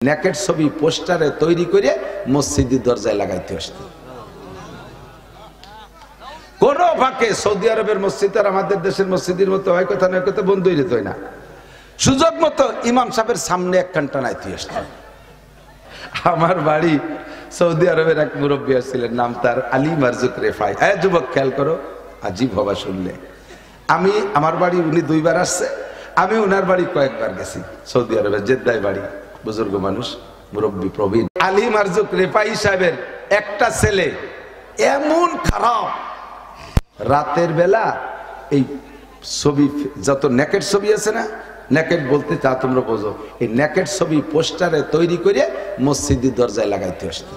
Naked ছবি পোস্টারে তৈরি করে মসজিদের দরজায় লাগাইতে আসতো। কোন ফাঁকে সৌদি আরবের মসজিদ আর আমাদের দেশের মসজিদের মতো হয় কথা নয়, কথা বন্ধ হয়ে যেত না। সুযোগ মতো ইমাম সাহেবের সামনে এক ঘন্টা নাইতে আসতো। আমার বাড়ি সৌদি আরবের এক মুরব্বী ছিলেন, নাম তার আলী মারজুক রেফাই। যুবক খেয়াল করো, আজীব হবা শুনলে। আমার বাড়ি উনি 2 বার আসছে, আমি উনার বাড়ি কয়েকবার গেছি। সৌদি আরবের জেদ্দায় বাড়ি, বুজুর্গ মানুষ, মুরব্বী প্রবীণ। আলী মারজুক রেফাই সাহেবের একটা ছেলে এমন খারাপ, রাতের বেলা এই ছবি, যত নেকেট ছবি আছে না, নেকেট বলতে তা তোমরা বোঝো, এই নেকেট ছবি পোস্টারে তৈরি করে মসজিদের দরজায় লাগাইতে আসতো।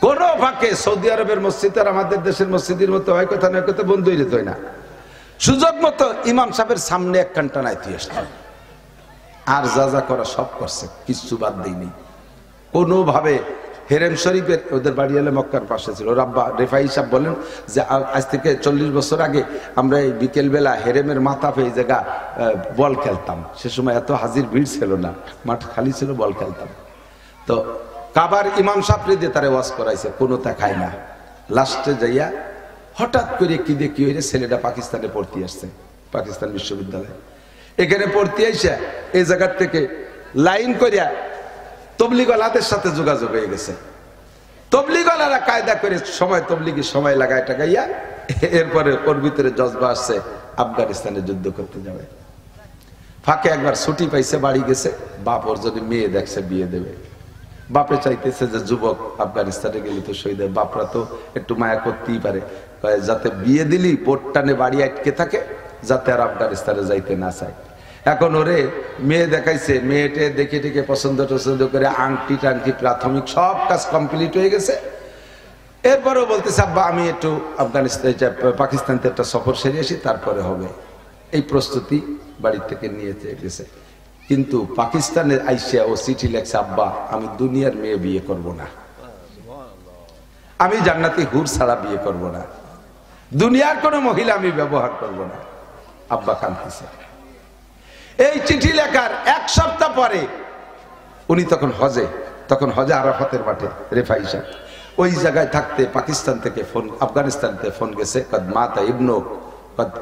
কোন ফাঁকে সৌদি আরবের মসজিদ আর আমাদের দেশের মসজিদের মতো হয় কথা নয়, কথা বন্ধ হয়ে যেত না। সুযোগ মতো ইমাম সাহেবের সামনে এক ঘন্টা নাইতে আসতো। আর যা যা করা সব করছে, কিচ্ছু বাদ দেয়নি কোনোভাবে। হেরেম শরীফের, ওদের বাড়ি এলে মক্কার পাশে ছিল। রাব্বা রেফাই সাহেব বলেন যে আজ থেকে 40 বছর আগে আমরা এই বিকেল বেলা হেরেমের মাথা পেয়ে জায়গা বল খেলতাম। সে সময় এত হাজির ভিড় ছিল না, মাঠ খালি ছিল, বল খেলতাম। তো কাবার ইমাম সাহেব দিয়ে তারে ওয়াজ করাইছে, কোনো তা খায় না। লাস্টে যাইয়া হঠাৎ করে কি দিয়ে কি হয়েছে, ছেলেটা পাকিস্তানে পড়তে আসছে, পাকিস্তান বিশ্ববিদ্যালয়ে। এখানে পড়তে আইসা এই জায়গার থেকে লাইন করিয়া তবলিগওয়ালাদের সাথে যোগাযোগ হয়ে গেছে। তবলিগওয়ালারা কায়দা করে সময়, তবলিগি সময় লাগায় টাকাইয়া, এরপরে ওর ভিতরে জজবা আসছে আফগানিস্তানে যুদ্ধ করতে যাবে। ফাঁকে একবার ছুটি পাইছে, বাড়ি গেছে। বাপ ওর যদি মেয়ে দেখছে বিয়ে দেবে। বাপে চাইতেছে যে যুবক আফগানিস্তানে গেলে তো শহীদ হয়, বাপরা তো একটু মায়া করতেই পারে, যাতে বিয়ে দিলি পোটটানে বাড়ি আটকে থাকে, যাতে আর আফগানিস্তানে যাইতে না চায়। এখন ওরে মেয়ে দেখাইছে, মেয়েটে দেখে টেকে পছন্দ টছন্দ করে আংটি টাংটি প্রাথমিক সব কাজ কমপ্লিট হয়ে গেছে। এরপরেও বলতেছে আব্বা আমি একটু আফগানিস্তান পাকিস্তানতে একটা সফর সেরে আসি, তারপরে হবে। এই প্রস্তুতি বাড়ি থেকে নিয়ে গেছে। কিন্তু পাকিস্তানের আইসিয়া ও চিঠি লেখছে, আব্বা আমি দুনিয়ার মেয়ে বিয়ে করব না, আমি জান্নাতি হুর ছাড়া বিয়ে করব না, দুনিয়ার কোনো মহিলা আমি ব্যবহার করব না। আব্বা কাঁদতেছে। এই চিঠি লেখার 1 সপ্তাহ পরে উনি তখন হজে আরাফাতের মাঠে রেফাই সাহেব ওই জায়গায় থাকতে পাকিস্তান থেকে ফোন, আফগানিস্তান থেকে ফোন গেছে, কদ মাতা ইবনুক,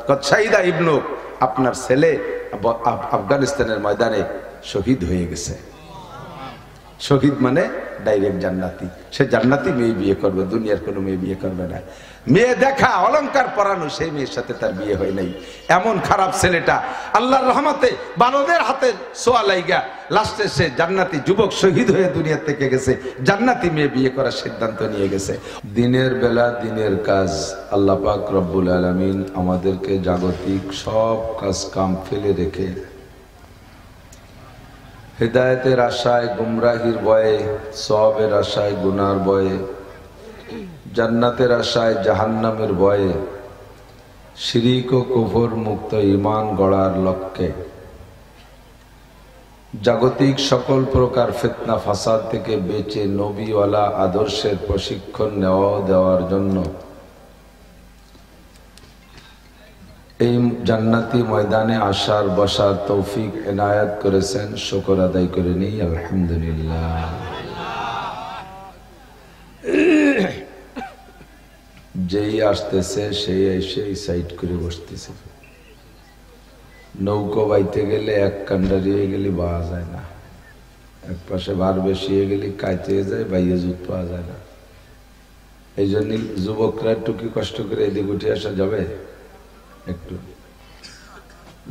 কদ শাহিদা ইবনুক, আপনার ছেলে আফগানিস্তানের ময়দানে শহীদ হয়ে গেছে। শহীদ মানে ডাইরেক্ট জান্নাতি। সে জান্নাতি মেয়ে বিয়ে করবে, দুনিয়ার কোনো মেয়ে বিয়ে করবে না। মেয়ে দেখা, অলংকার পরানো, সেই মেয়ের সাথে তার বিয়ে হয় নাই। এমন খারাপ ছেলেটা আল্লাহর রহমতে বালদের হাতে সোয়া লাইগা লাস্টে সে জান্নাতি যুবক শহীদ হয়ে দুনিয়া থেকে গেছে, জান্নাতি মেয়ে বিয়ে করার সিদ্ধান্ত নিয়ে গেছে। দিনের বেলা দিনের কাজ, আল্লাহ পাক রব্বুল আলামিন আমাদেরকে জাগতিক সব কাজ কাম ফেলে রেখে হিদায়াতের আশায়, গুমরাহির ভয়ে, সওয়াবের আশায়, গুনার ভয়ে, জান্নাতের আশায়, জাহান্নামের ভয়ে, শিরিক ও কুফর মুক্ত ঈমান গড়ার লক্ষ্যে জাগতিক সকল প্রকার ফিতনা ফাসাদ থেকে বেঁচে নবীওয়ালা আদর্শের প্রশিক্ষণ দেওয়ার জন্য এই জান্নাতি ময়দানে আসার বসার তৌফিক এনায়েত করেছেন। শুকর আদায় করে নেই আলহামদুলিল্লাহ। যেই আসতেছে সেই এসে সাইড করে বসতেছে। নৌকো বাইতে গেলে এক কান্ডারিয়ে গেলে পাওয়া যায় না, এক পাশে ভার বেশি হয়ে গেলে কাইতে যায়, বাইয়ে জুত পাওয়া যায় না। এই জন্য যুবকরা একটু কি কষ্ট করে এদিক উঠে আসা যাবে? একটু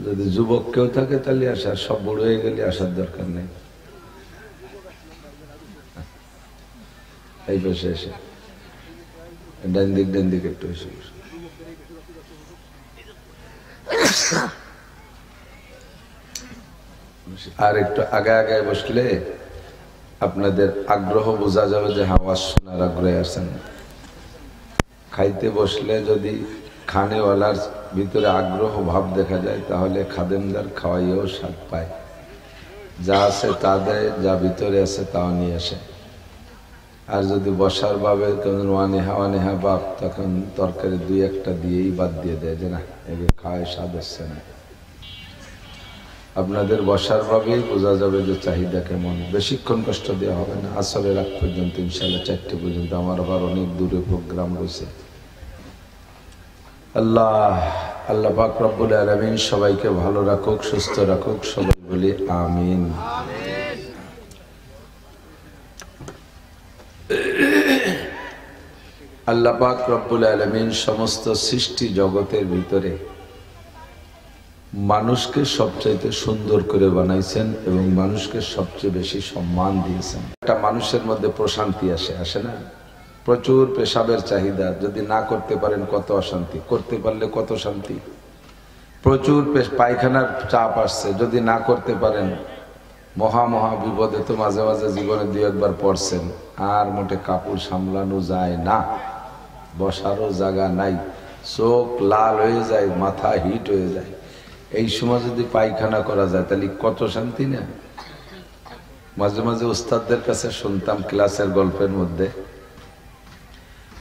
যদি যুবক কেউ থাকে তাহলে আসা, সব বড় হয়ে গেলে আসার দরকার নেই। এই পাশে এসে ডান দিক একটু এসে আর একটু আগে আগে বসলে আপনাদের আগ্রহ বোঝা যাবে যে আওয়াজ শোনার আগ্রহে আছেন। খাইতে বসলে যদি খানেওয়ালার ভিতরে আগ্রহ ভাব দেখা যায় তাহলে খাদেমদার খাওয়াইও স্বাদ পায়। যা আছে তা দেয়, যা ভিতরে আছে তাও নিয়ে আসে। আর যদি বসার ভাবে ওয়ানেহা বাপ, তখন তরকারি 2-1টা দিয়েই বাদ দিয়ে দেয় যে না এগুলো খাওয়ায় স্বাদ আসছে না। আপনাদের বসার ভাবেই বোঝা যাবে যে চাহিদা কেমন। বেশিক্ষণ কষ্ট দেওয়া হবে না, আসরের আগ পর্যন্ত ইনশাআল্লাহ 4টে পর্যন্ত। আমার আবার অনেক দূরে প্রোগ্রাম রয়েছে। আল্লাহ পাক রব্বুল আলামিন সবাইকে ভালো রাখুক, সুস্থ রাখুক, সবাই বলি আমিন। আল্লাহ পাক রব্বুল আলামিন সমস্ত সৃষ্টি জগতের ভিতরে মানুষকে সবচাইতে সুন্দর করে বানাইছেন এবং মানুষকে সবচেয়ে বেশি সম্মান দিয়েছেন। একটা মানুষের মধ্যে প্রশান্তি আসে না? প্রচুর পেশাবের চাহিদা, যদি না করতে পারেন কত অশান্তি, করতে পারলে কত শান্তি। প্রচুর পায়খানার চাপ আসছে, যদি না করতে পারেন মহা বিপদে। তো মাঝে মাঝে জীবনে 2-1 পড়ছেন, আর মোটে কাপড় সামলানো যায় না, বসারও জায়গা নাই, চোখ লাল হয়ে যায়, মাথা হিট হয়ে যায়। এই সময় যদি পায়খানা করা যায় তাহলে কত শান্তি না? মাঝে মাঝে উস্তাদদের কাছে শুনতাম ক্লাসের গল্পের মধ্যে,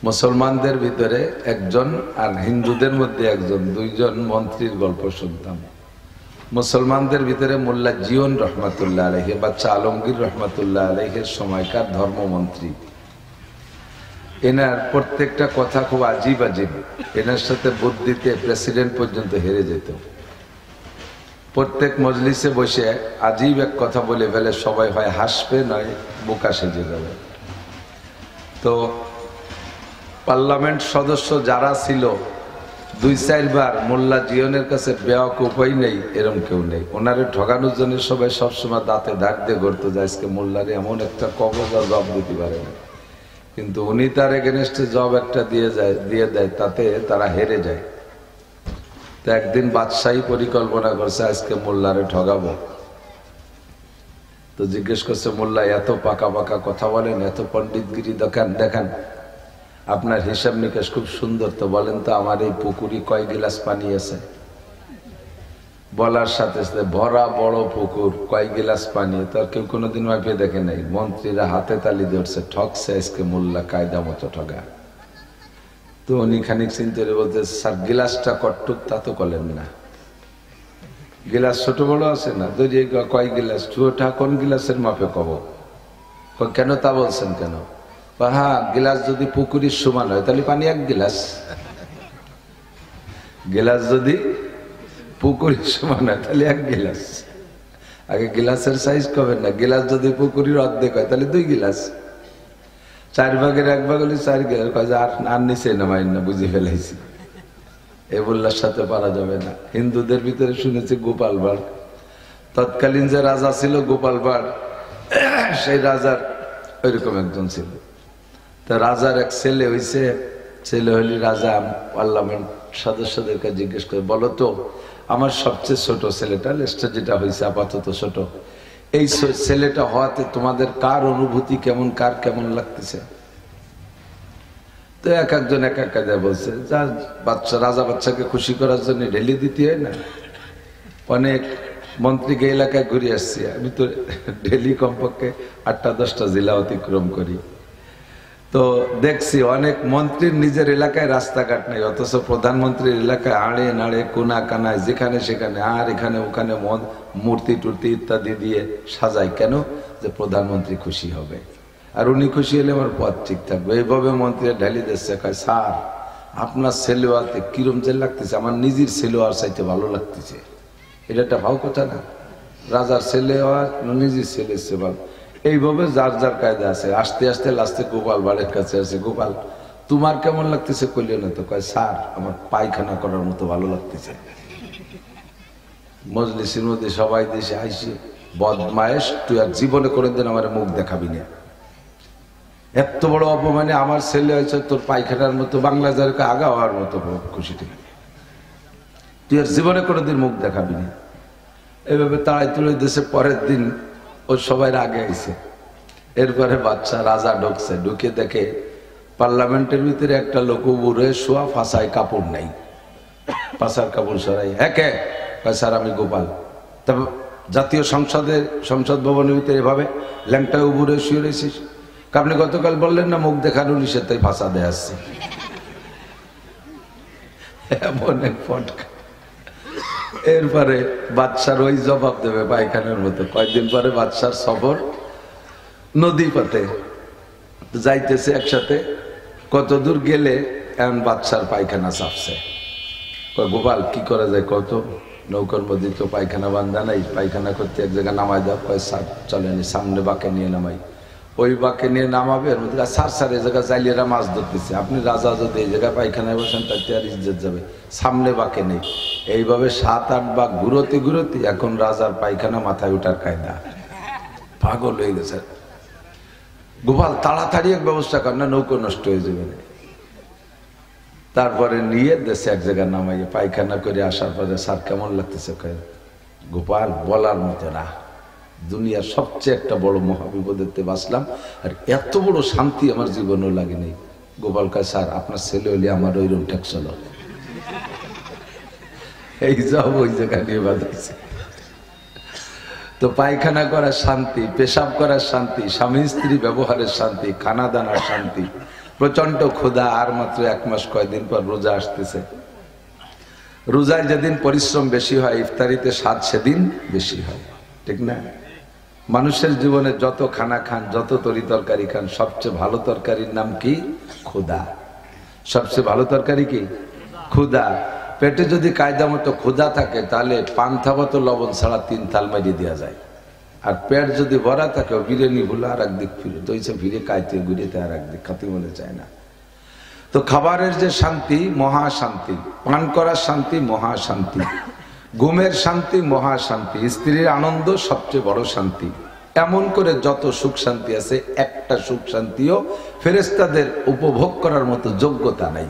মুসলমানদের ভিতরে একজন আর হিন্দুদের মধ্যে একজন, 2জন মন্ত্রীর গল্প শুনতাম। মুসলমানদের ভিতরে মোল্লা জীবন রহমাতুল্লাহ আলাইহি, বাচ্চা আলমগীর রহমাতুল্লাহ আলাইহির সময়কার ধর্মমন্ত্রী। এনার প্রত্যেকটা কথা খুব আজীব। এনার সাথে বুদ্ধিতে প্রেসিডেন্ট পর্যন্ত হেরে যেত। প্রত্যেক মজলিসে বসে আজীব এক কথা বলে ফেলে, সবাই হয় হাসবে নয় বোকা সেজে যাবে। তো পার্লামেন্ট সদস্য যারা ছিল 2-4 বার মোল্লা জিয়নের কাছে বেওয়াকুফই নেই, এরম কেউ নেই। ওনারে ঠকানোর জন্য সবাই সবসময় দাঁতে দাঁত দিয়ে ঘুরতো যে আজকে মোল্লারে এমন একটা কবজ আর জব দিতে পারে না। কিন্তু উনি তার এগেনস্টে জব একটা দিয়ে দেয়, তাতে তারা হেরে যায়। তো একদিন বাদশাহী পরিকল্পনা করছে আজকে মোল্লারে ঠগাবো। তো জিজ্ঞেস করছে, মোল্লা এত পাকা কথা বলেন, এত পণ্ডিতগিরি দেখান, আপনার হিসাব নিকাশ খুব সুন্দর, তো বলেন তো আমার এই পুকুরি কয় গিলাস পানি আছে? বলার সাথে সাথে ভরা বড় পুকুর, কয় গিলাস পানি, তার কেউ কোনোদিন মাপিয়ে দেখে নাই। মন্ত্রীরা হাতে তালি ধরছে, ঠকছে আজকে মোল্লা কায়দা মতো ঠগা। তো উনি খানিক চিন্তা করে বলতে, স্যার গিলাসটা কটুক তা তো বলেন না, গিলাস ছোট বড় আছে না, তো যে কয় গিলাস, ছোটা কোন গিলাসের মাপে কব? কেন তা বলছেন কেন? হ্যাঁ, গিলাস যদি পুকুরির সমান হয় তাহলে পানি 1 গিলাস। গিলাস যদি পুকুরির সমান হয় তাহলে 1 গিলাস। আগে গিলাসের সাইজ করবেন না, গিলাস যদি পুকুরির অর্ধেক হয় তাহলে 2 গিলাস। 4 ভাগের 1 ভাগ হলে 4 গিলাস। আর নিচে নামাই না, বুঝে ফেলাইছি। এ বললার সাথে পারা যাবে না। হিন্দুদের ভিতরে শুনেছি গোপাল ভাঁড়, তৎকালীন যে রাজা ছিল গোপাল ভাঁড়, সেই রাজার ওইরকম একজন ছিল। তা রাজার এক ছেলে হইছে, ছেলে হইলে রাজা পার্লামেন্ট সদস্যদেরকে জিজ্ঞেস করে, বলো তো আমার সবচেয়ে ছোট ছেলেটা, লেস্টা যেটা হয়েছে আপাতত ছোট, এই ছেলেটা হওয়াতে তোমাদের কার অনুভূতি কেমন, কার কেমন লাগতেছে? তো একজন এক দেয় বলছে, যা বাচ্চা, রাজা বাচ্চাকে খুশি করার জন্য ঢেলি দিতে হয় না। অনেক মন্ত্রীকে এলাকায় ঘুরে আসছি আমি, তো ডেলি কমপক্ষে 8-10টা জেলা অতিক্রম করি। তো দেখছি অনেক মন্ত্রীর নিজের এলাকায় রাস্তাঘাট নেই, অথচ প্রধানমন্ত্রীর এলাকায় আড়ে নাড়ে কোনা কানায় যেখানে সেখানে আর এখানে ওখানে মূর্তি টুর্তি ইত্যাদি দিয়ে সাজায়। কেন? যে প্রধানমন্ত্রী খুশি হবে, আর উনি খুশি হলে আমার পথ ঠিক থাকবে। এইভাবে মন্ত্রী ঢালি দিচ্ছে, কয় স্যার আপনার সেলোয়ারতে কিরম যে লাগতেছে, আমার নিজের সেলোয়ার চাইতে ভালো লাগতেছে। এটা একটা ভাও কথা না? রাজার ছেলে আর নিজের ছেলে সেবা, এইভাবে যার যার কায়দা আছে। আস্তে আস্তে লাস্টে গোপাল ভাঁড়ের কাছে আছে, গোপাল তোমার কেমন লাগতেছে? কইলেও না তো, কয় স্যার আমার পায়খানা করার মতো ভালো লাগতেছে। মজলিসের মধ্যে সবাই দেশে আইসি, বদমায়েশ তুই আর জীবনে করে দেন আমার মুখ দেখাবি না, এত বড় অপমানে আমার ছেলে হয়েছে তোর পায়খানার মতো, বাংলা যারকে আগা হওয়ার মতো খুশি ঠিক, তুই আর জীবনে করে দিন মুখ দেখাবি না। এইভাবে তাড়াই তুলে দেশে পরের দিন ও সবাই আগে আইছে। এরপরে বাচ্চা রাজা ঢুকছে, ঢুকে দেখে পার্লামেন্টের ভিতরে একটা লোক উড়ে শোয়া, ফাঁসায় কাপড় নাই, পাশার কাপড় সরাই। হ্যাঁ কে? স্যার আমি গোপাল। তবে জাতীয় সংসদ ভবনের ভিতরে এভাবে ল্যাংটা উবুরে শুয়ে রয়েছিস? আপনি গতকাল বললেন না মুখ দেখানো নিষেধ, তাই ফাঁসা দিয়ে আসছে। এমন এক ফটকা। এরপরে বাদশার ওই জবাব দেবে পায়খানার মতো। কয়েকদিন পরে বাদশার সফর নদী পথে যাইতেছে একসাথে, কত দূর গেলে এখন বাদশার পায়খানা চাপছে। গোপাল কি করা যায় কত, নৌকার মধ্যে তো পায়খানা বান্ধা নাই, পায়খানা করতে এক জায়গায় নামাই দাও। কয় স্যার চলেনি, সামনে বাঁকে নিয়ে নামাই। ওই বাঁকে নিয়ে নামাবে, এর মধ্যে স্যার স্যার এই জায়গায় চাইলেরা মাছ ধরতেছে, আপনি রাজা যদি এই জায়গায় পায়খানায় বসেন তাতে আর ইজ্জত যাবে, সামনে বাঁকে নেই। এইভাবে 7-8 বাঁক ঘুরোতে ঘুরোতে এখন রাজার পায়খানা মাথায় উঠার কায়দা। পাগল হয়ে গেছে গোপাল, তাড়াতাড়ি এক ব্যবস্থা কর না, নৌকো নষ্ট হয়ে যাবে না। তারপরে নিয়ে দেশে এক জায়গায় নামাইয়ে পায়খানা করে আসার পরে স্যার কেমন লাগতেছে? গোপাল বলার মতো না, দুনিয়ার সবচেয়ে একটা বড় মহাবিপদেতে বাঁচলাম, আর এত বড় শান্তি আমার জীবনেও লাগেনি। গোপাল কয় স্যার আপনার ছেলে হলে আমার ওইরকম ঠেকছিল। এই যাও ওই জায়গা নিয়ে বাঁধাইছে। তো পায়খানা করার শান্তি, পেশাব করার শান্তি, স্বামী স্ত্রী ব্যবহারের শান্তি, খানা দানার শান্তি, প্রচন্ড ক্ষুধা। আর মাত্র 1 মাস কয়েকদিন পর রোজা আসতেছে। রোজায় যেদিন পরিশ্রম বেশি হয়, ইফতারিতে স্বাদ সেদিন বেশি হয়, ঠিক না? মানুষের জীবনে যত খানা খান, যত তরি তরকারি খান, সবচেয়ে ভালো তরকারির নাম কি? ক্ষুধা। সবচেয়ে ভালো তরকারি কি? ক্ষুধা। পেটে যদি কায়দা মতো ক্ষুধা থাকে তাহলে পান্থা মতো লবণ ছাড়া 3 তাল মারিয়ে দেওয়া যায়। আর পেট যদি ভরা থাকে বিরিয়ানি ভুলে আর একদিক ফিরে দইছে, ফিরে কাইতে ঘুরেতে আর একদিক খাতে মনে চায় না। তো খাবারের যে শান্তি, মহা শান্তি। পান করার শান্তি, মহা শান্তি। ঘুমের শান্তি, মহা শান্তি। স্ত্রীর আনন্দ সবচেয়ে বড় শান্তি। এমন করে যত সুখ শান্তি আছে, একটা সুখ শান্তিও ফেরেশতাদের উপভোগ করার মতো যোগ্যতা নাই।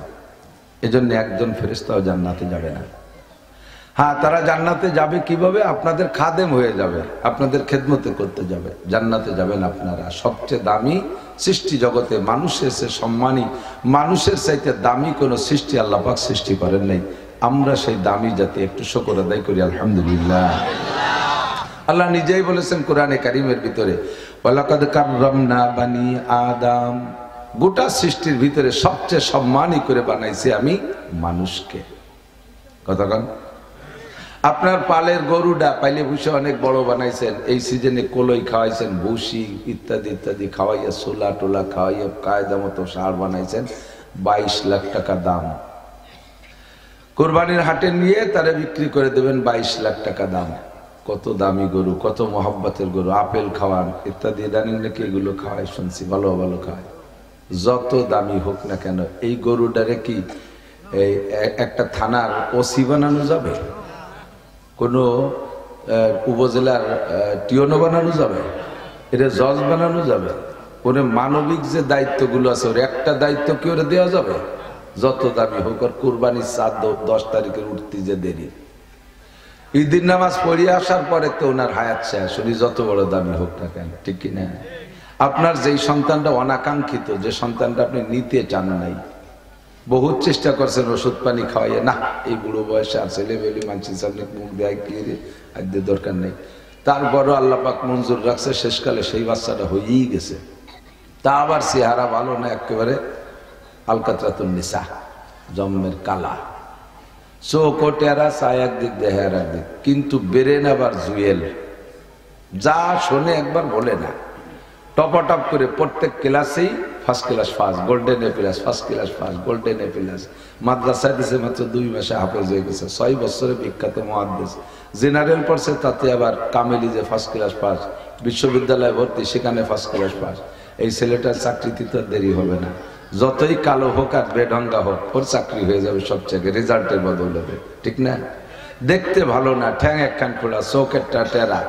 এজন্য একজন ফেরেশতাও জান্নাতে যাবে না। হ্যাঁ, তারা জান্নাতে যাবে কিভাবে? আপনাদের খাদেম হয়ে যাবে, আপনাদের খেদমতে করতে যাবে। জান্নাতে যাবেন আপনারা। সবচেয়ে দামি সৃষ্টি জগতে মানুষের সে সম্মানী, মানুষের চাইতে দামি কোনো সৃষ্টি আল্লাহ পাক সৃষ্টি করেন নাই। আমরা সেই দামি জাতি, একটু শুকর আদায় করি আলহামদুলিল্লাহ। আল্লাহ নিজেই বলেছেন কোরআনে কারিমের ভিতরে, ওয়ালাকাদ কাররামনা বানি আদম। গোটা সৃষ্টির ভিতরে সবচেয়ে সম্মানী করে বানাইছি আমি মানুষকে। কতক্ষণ আপনার পালের গরুটা পাইলে ভুষে অনেক বড় বানাইছেন, এই সিজনে কলই খাওয়াইছেন, ভুসি ইত্যাদি ইত্যাদি খাওয়াইয়া, সোলা টোলা খাওয়াইয়া কায়দা মতো সার বানাইছেন, 22 লাখ টাকা দাম। কোরবানির হাটে নিয়ে তারা বিক্রি করে দেবেন 22 লাখ টাকা দাম। কত দামি গরু, কত মহব্বতের গরু। আপেল খাওয়ান ইত্যাদি, জানেন নাকি? এগুলো খাওয়াই শুনছি, ভালো ভালো খাওয়ায়। যত দামি হোক না কেন, এই গরুটারে কি এই একটা থানার ওসি বানানো যাবে? কোনো উপজেলার টিওনো বানানো যাবে? এটা জজ বানানো যাবে? ওরে মানবিক যে দায়িত্বগুলো আছে, ওর একটা দায়িত্ব কি ওরে দেওয়া যাবে? যত দামি হোক। আর কুরবানির চাঁদ 10 তারিখের উঠতে যে দেরি, ঈদের নামাজ পড়িয়ে আসার পরে তো ওনার হায়াত শেষ, উনি যত বড় দামি হোক না কেন, ঠিক কিনা? আপনার যেই সন্তানটা অনাকাঙ্ক্ষিত, যে সন্তানটা আপনি নিতে চান নাই, বহুত চেষ্টা করছেন ওষুধ পানি খাওয়াইয়া, না এই বুড়ো বয়সে আর ছেলে বেলি মানুষের সামনে মুখ দেয় কি আদ্যের দরকার নেই, তারপরও আল্লাহ পাক মঞ্জুর রাখছে, শেষকালে সেই বাচ্চাটা হয়েই গেছে। তা আবার চেহারা ভালো না, একেবারে আলকাতরাতুন নিসা, জন্মের কালা, চোখ টেরা, চায় একদিক দেহে আর একদিক, কিন্তু বেরেন আবার জুয়েল, যা শোনে একবার বলে না। টপটপ করে প্রত্যেক ক্লাসেই first class first, golden A plus, first class first, golden A plus. মাদ্রাসায় দিয়েছে মাত্র 2 মাসে হাফেজ হয়ে গেছে, 6 বছরে বিখ্যাত মুহাদ্দিস। জেনারেল পড়ছে, তাতে আবার কামেলি যে ফার্স্ট ক্লাস ফার্স্ট, বিশ্ববিদ্যালয়ে ভর্তি, সেখানে ফার্স্ট ক্লাস ফার্স্ট। এই ছেলেটার চাকরিতে তো দেরি হবে না, যতই কালো হোক আর বেঢঙ্গা হোক, ওর চাকরি হয়ে যাবে সবচেয়ে রেজাল্টের বদৌলতে, ঠিক না? দেখতে ভালো না, ঠ্যাং একখান খোলা, চোখ একটা টেরা,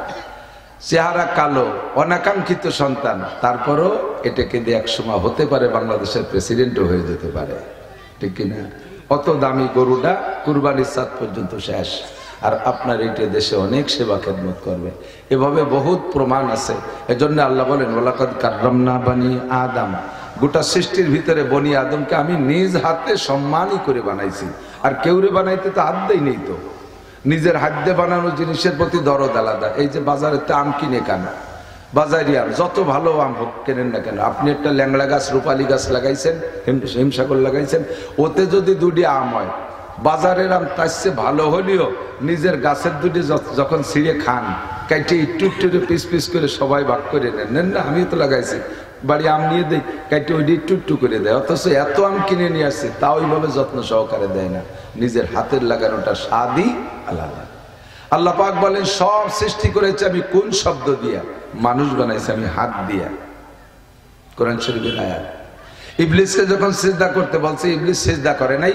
চেহারা কালো, অনাকাঙ্ক্ষিত সন্তান, তারপরও এটাকে দিয়ে একসময় হতে পারে বাংলাদেশের প্রেসিডেন্টও হয়ে যেতে পারে, ঠিক কিনা? অত দামি গরুটা কুরবানির চাঁদ পর্যন্ত শেষ, আর আপনার এইটা দেশে অনেক সেবা খেদমত করবে। এভাবে বহুত প্রমাণ আছে। এজন্য আল্লাহ বলেন, ওয়ালাকাদ কাররামনা বানি আদম। গোটা সৃষ্টির ভিতরে বনি আদমকে আমি নিজ হাতে সম্মানই করে বানাইছি। আর কেউরে বানাইতে তো হাত দেই নেই, তো নিজের হাত দিয়ে বানানো জিনিসের প্রতি দরদ আলাদা। এই যে বাজারেতে আম কিনে কেন, বাজারি আম যত ভালো আম হোক কেনেন না কেন, আপনি একটা ল্যাংড়া গাছ, রূপালী গাছ লাগাইছেন, হিমসাগর লাগাইছেন, ওতে যদি 2টি আম হয়, বাজারের আম তার চেয়ে ভালো হলেও নিজের গাছের দুটি যখন ছিঁড়ে খান, কাইটে একটু একটু পিস পিস করে সবাই ভাগ করে নেন না, আমি তো লাগাইছি বাড়ি আম নিয়ে দেয়, কাইটে ওইটি একটু একটু করে দেয়, অথচ এত আম কিনে নিয়ে আসছে তা ওইভাবে যত্ন সহকারে দেয় না। নিজের হাতের লাগানোটা স্বাদই আলাদা। আল্লাহ পাক বলেন সব সৃষ্টি করেছে আমি কোন শব্দ দিয়া? মানুষ বানাইছে আমি হাত দিয়া। কোরআন শরীফের আয়াত। ইবলিসকে যখন সিজদা করতে বলছে, ইবলিস সিজদা করে নাই।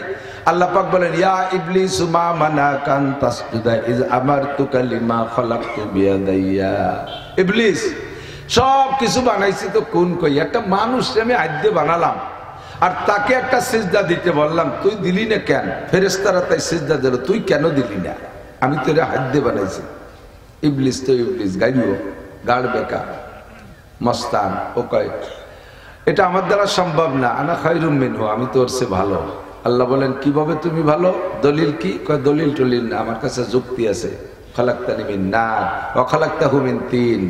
আল্লাহ পাক বলেন ইয়া ইবলিস মা মানাকা আন তাসজুদা ইজ আমারতুকা লিমা খালাকতু বিয়াদাইয়া। ইবলিস সব কিছু বানাইছি তো কোন কই? একটা মানুষ আমি আদ্যে বানালাম আর তাকে একটা সিজদা দিতে বললাম, তুই দিলি না কেন? ফেরেশতারা তাই সিজদা দিল, তুই কেন দিলি না? আমি তোরে হাদ্যে বানাইছি। ইবলিস তো ইবলিস, গাইব গাড় বেকা মস্তান। ও কয় এটা আমার দ্বারা সম্ভব না, আনা খায়রুম মিনহু, আমি তোর চেয়ে ভালো। আল্লাহ বলেন কিভাবে তুমি ভালো? দলিল কি? কয় দলিল টলিল না, আমার কাছে যুক্তি আছে। খালাকতানি মিন নার ওয়া খালাকতাহু মিন তিন।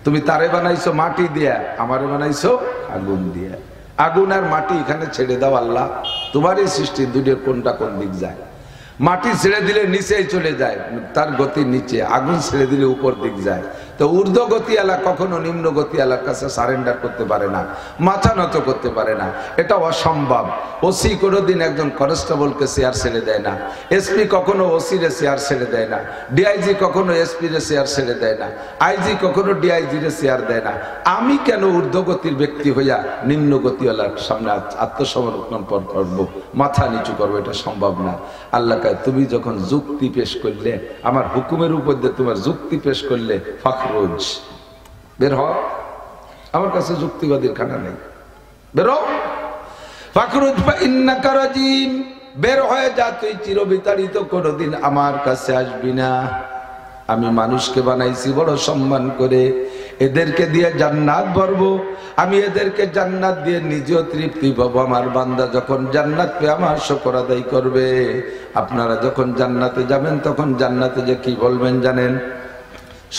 তুমি তারে বানাইছো মাটি দিয়া, আমারে বানাইছো আগুন দিয়া। আগুন আর মাটি এখানে ছেড়ে দাও আল্লাহ, তোমারই সৃষ্টি, দুটোর কোনটা কোন দিক যায়? মাটি ছেড়ে দিলে নিচেই চলে যায়, তার গতি নিচে। আগুন ছেড়ে দিলে উপর দিক যায়। তো ঊর্ধ্ব গতি আলা কখনো নিম্ন গতি আলার কাছে সারেন্ডার করতে পারে না, মাথা নত করতে পারে না, এটা অসম্ভব। ওসি কোনোদিন একজন কনস্টেবলকে চেয়ার ছেড়ে দেয় না, এসপি কখনো ওসি রে চেয়ার ছেড়ে দেয় না, ডিআইজি কখনো এসপি রে চেয়ার ছেড়ে দেয় না, আইজি কখনো ডিআইজি রে চেয়ার দেয় না। আমি কেন ঊর্ধ্ব গতির ব্যক্তি হইয়া নিম্ন গতিওয়ালার সামনে আত্মসমর্পণ করবো, মাথা নিচু করবো? এটা সম্ভব না। আল্লাহ তুমি যখন যুক্তি পেশ করলে, আমার হুকুমের উপর দিয়ে তোমার যুক্তি পেশ করলে, ফাখরুজ বের হ, আমার কাছে যুক্তিবাদীর খানা নেই, বেরো। ফাখরুজ ইন্নাকা রাজিম, বের হয়ে যা, তুই চিরবিতাড়িত, কোনোদিন আমার কাছে আসবি না। আমি মানুষকে বানাইছি বড় সম্মান করে, এদেরকে দিয়ে জান্নাত ভরবো, আমি এদেরকে জান্নাত দিয়ে নিজেও তৃপ্তি পাবো। আমার বান্দা যখন জান্নাত পেয়ে আমার শুকর আদায় করবে। আপনারা যখন জান্নাতে যাবেন তখন জান্নাতে যে কি বলবেন জানেন?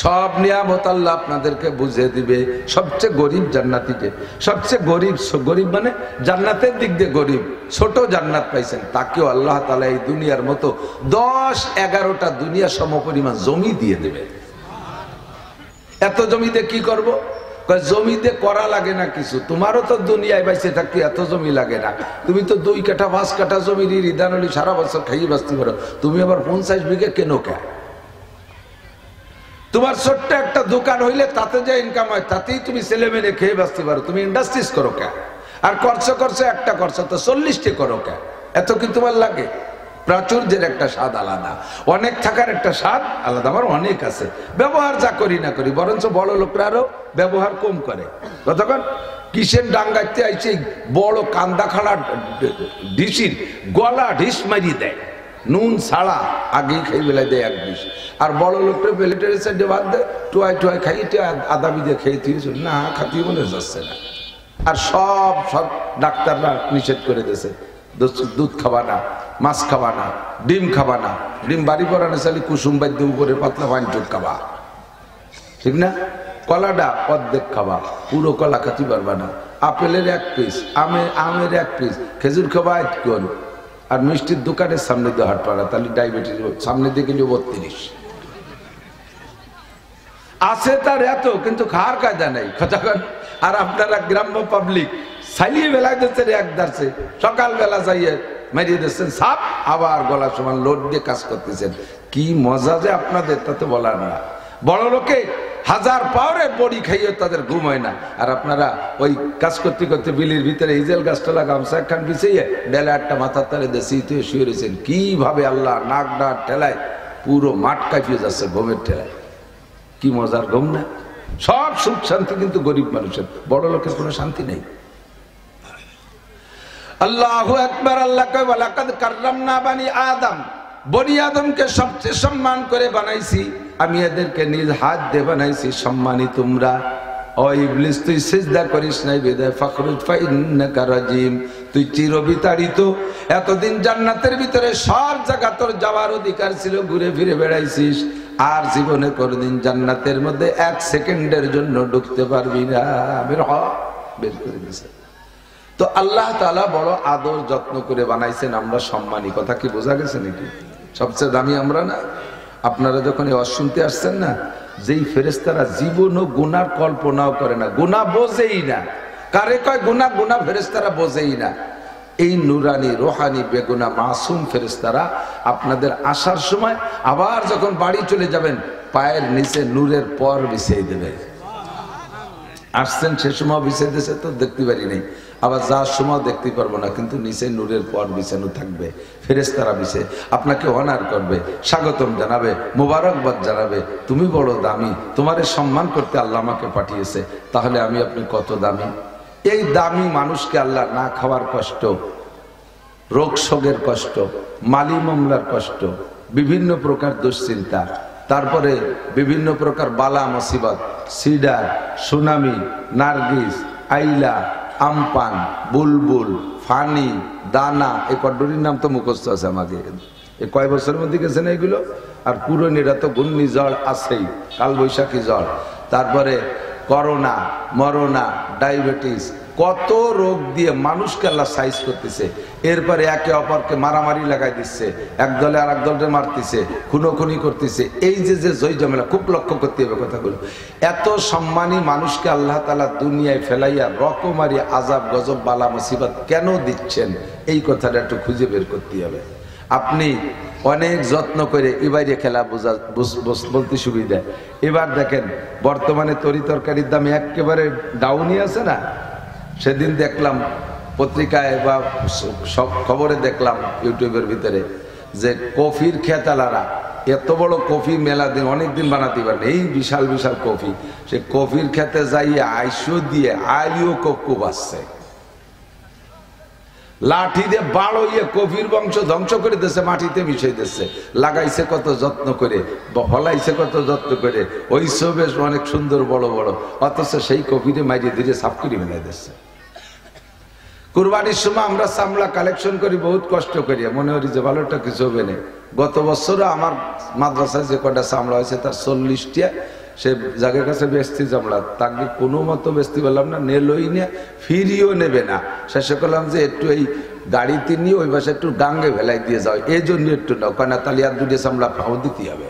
সব নিয়ামত আল্লাহ আপনাদেরকে বুঝিয়ে দিবে। সবচেয়ে গরিব জান্নাতীকে, সবচেয়ে গরিব, গরিব মানে জান্নাতের দিক দিয়ে গরিব, ছোট জান্নাত পাইছেন, তাকেও আল্লাহ তাআলা এই দুনিয়ার মতো 10-11টা দুনিয়া সমপরিমাণ জমি দিয়ে দেবে। এত জমিতে কি করব? জমিতে করা লাগে না কিছু, তোমারও তো দুনিয়ায় বাইসে থাকতে এত জমি লাগে না। তুমি তো 2 কাঠা 5 কাঠা জমির রিদানলি সারা বছর খাইয়ে বাঁচতে পারো, তুমি আবার 50 বিঘে কেন কে? তোমার ছোট্ট একটা দোকান হইলে তাতে যে ইনকাম হয় তাতেই তুমি ছেলে মেয়ে খেয়ে বাঁচতে পারো, তুমি ইন্ডাস্ট্রিজ করো কে? আর করছো একটা করছো তো 40টি করো কে? এত কি তোমার লাগে? প্রাচুর্যের একটা স্বাদ আলাদা, অনেক থাকার একটা স্বাদ আলাদা। আমার অনেক আছে, ব্যবহার যা করি না করি, বরঞ্চ বড় লোকরা আরো ব্যবহার কম করে। কতক্ষণ কিসের ডাঙ্গাইতে আইছে, বড় কান্দা খাড়া ঢিসির গলা ঢিস মারি দেয়, নুন ছাড়া আগেই খাই বেলায় দেয় 1 ডিশ। আর বড় লোকটা প্লেটের সাইডে বাদ দেয়, টুয়াই খাইতে আদা বিদে খেয়ে দিয়েছে, না খাতিয়ে মনে যাচ্ছে না। আর সব ডাক্তাররা নিষেধ করে দিয়েছে, দুধ খাবা না, মাছ খাবা না, ডিম খাবা না। ডিম বাড়ি পরানো চালি কুসুম বাদ্য উপরে পাতলা পাঞ্চুক খাবা, ঠিক না? কলাটা অর্ধেক খাবা, পুরো কলা খাতে পারবা না। আপেলের 1 পিস, আমের 1 পিস, খেজুর খাবা 1 কোন। আর মিষ্টির দোকানের সামনে দিয়ে হাট পাড়া, তাহলে ডায়াবেটিস সামনে দিয়ে গেলে 32 আছে তার এত, কিন্তু খাওয়ার কায়দা নাই। আর আপনারা গ্রাম্য পাবলিক সাইলিয়ে বেলায় দিচ্ছেন, 1 দাঁড়ছে সকালবেলা যাইয়ে মারিয়ে দিচ্ছেন সাপ, আবার গলা সমান লোড দিয়ে কাজ করতেছেন। কি মজা যে আপনাদের, তাতে বলার না। বড় লোকে 1000 পাওয়ারে বড়ি খাইয়ে তাদের ঘুম হয় না, আর আপনারা ওই কাজ করতে করতে বিলির ভিতরে ইজেল গাছটা গামছা একখান বিছিয়ে বেলা একটা মাথার তালে দেশিতে শুয়ে রয়েছেন। কিভাবে আল্লাহ নাক ডাক ঠেলায় পুরো মাঠ কাঁপিয়ে যাচ্ছে ঘুমের ঠেলায়। কি মজার ঘুম না? সব সুখ শান্তি কিন্তু গরিব মানুষের, বড় লোকের কোনো শান্তি নেই। আল্লাহু আকবার। আল্লাহ কয় ওয়ালাকাদ কাররামনা বানি আদম, বনি আদমকে সবচেয়ে সম্মান করে বানাইছি আমি, এদেরকে নিজ হাত দিয়ে বানাইছি সম্মানী তোমরা। ও ইবলিস তুই সিজদা করিস নাই বিদায় ফাখরুজ ফাইন্নাকা রাজিম, তুই চিরবিতাড়িত। এতদিন জান্নাতের ভিতরে সব জায়গা তোর যাওয়ার অধিকার ছিল, ঘুরে ফিরে বেড়াইছিস, আর জীবনে কোনোদিন জান্নাতের মধ্যে 1 সেকেন্ডের জন্য ঢুকতে পারবি না। বের হ, বের করে দিছে। তো আল্লাহ তাআলা বড় আদর যত্ন করে বানাইছেন, আমরা সম্মানী। কথা কি বোঝা গেছে নাকি? সবচেয়ে দামি আমরা না? আপনারা যখন এই ওয়াজ শুনতে আসছেন না, যেই ফেরেশতারা জীবনও গুনার কল্পনাও করে না, গুনাহ বোঝেই না, কারে কয় গুনাহ, গুনাহ ফেরেশতারা বোঝেই না, এই নুরানি রোহানি বেগুনা মাসুম ফেরেশতারা আপনাদের আসার সময় আবার যখন বাড়ি চলে যাবেন পায়ের নিচে নূরের পর বিছিয়ে দেবে। আসছেন সে সময় বিছিয়ে দিয়েছে তো দেখতে পারি নাই, আবার যাওয়ার সময় দেখতে পারবো না, কিন্তু নিচে নূরের পর বিছানো থাকবে, ফেরেশতারা বিছে আপনাকে অনার করবে, স্বাগতম জানাবে, মোবারকবাদ জানাবে, তুমি বড় দামি, তোমারে সম্মান করতে আল্লাহ আমাকে পাঠিয়েছে, তাহলে আমি আপনি কত দামি। এই দামি মানুষকে আল্লাহ না খাওয়ার কষ্ট, রোগ শোকের কষ্ট, মালি মামলার কষ্ট, বিভিন্ন প্রকার দুশ্চিন্তা, তারপরে বিভিন্ন প্রকার বালা মুসিবত, সিডার, সুনামি, নার্গিস, আইলা, আমপান, বুলবুল, ফানি, দানা, এই কড্ডরির নাম তো মুখস্থ আছে আমাকে, এই কয় বছরের মধ্যে গেছে না এগুলো। আর পুরনিরা তো ঘূর্ণিঝড় আছেই, কালবৈশাখী ঝড়, তারপরে করোনা, মরোনা, ডায়াবেটিস, কত রোগ দিয়ে মানুষকে আল্লাহ সাইজ করতেছে। এরপরে একে অপরকে মারামারি লাগাই দিচ্ছে, এক দলে আর এক দলকে মারতেছে, খুনোখুনি করতেছে। এই যে যে জয় ঝামেলা, খুব লক্ষ্য করতে হবে কথাগুলো। এত সম্মানী মানুষকে আল্লাহ তাআলা দুনিয়ায় ফেলাইয়া রকমারি আযাব গজব বালা মুসিবত কেন দিচ্ছেন, এই কথাটা একটু খুঁজে বের করতে হবে। আপনি অনেক যত্ন করে এবারে খেলা বলতে সুবিধা। এবার দেখেন বর্তমানে তরি তরকারির দাম একেবারে ডাউনই আছে না। সেদিন দেখলাম পত্রিকায় বা সব খবরে দেখলাম ইউটিউবের ভিতরে যে কফির খেতালারা এত বড় কফি মেলা দিন অনেক দিন বানাতে পারেন, এই বিশাল বিশাল কফি, সে কফির খেতে যাইয়ে আইসো দিয়ে আইও কক্কু বাসছে, লাঠি দিয়ে বাড়িয়ে কফির বংশ ধ্বংস করে দিচ্ছে, মাটিতে মিশিয়ে দিচ্ছে। লাগাইছে কত যত্ন করে, ফলাইছে কত যত্ন করে, ওই সব বেশ অনেক সুন্দর বড় বড়, অথচ সেই কফিরে মাইরে ধীরে সাফ করে মিলাই দিচ্ছে। কুরবানির সময় আমরা চামড়া কালেকশন করি বহুত কষ্ট করি, মনে করি যে ভালোটা কিছু হবে না। গত বছরও আমার মাদ্রাসায় যে কটা চামড়া হয়েছে তার 40টা সে জায়গার কাছে বেচতে চামড়া, তাকে কোনো মতো বেচতে পারলাম না, নেলই না, ফিরিও নেবে না। শেষে করলাম যে একটু এই গাড়িতে নিয়ে ওই বাসে একটু গাঙ্গে ভেলাই দিয়ে যাও, এই জন্য একটু নাও, কেন তাহলে আর দুটো চামড়া ভাও দিতে হবে,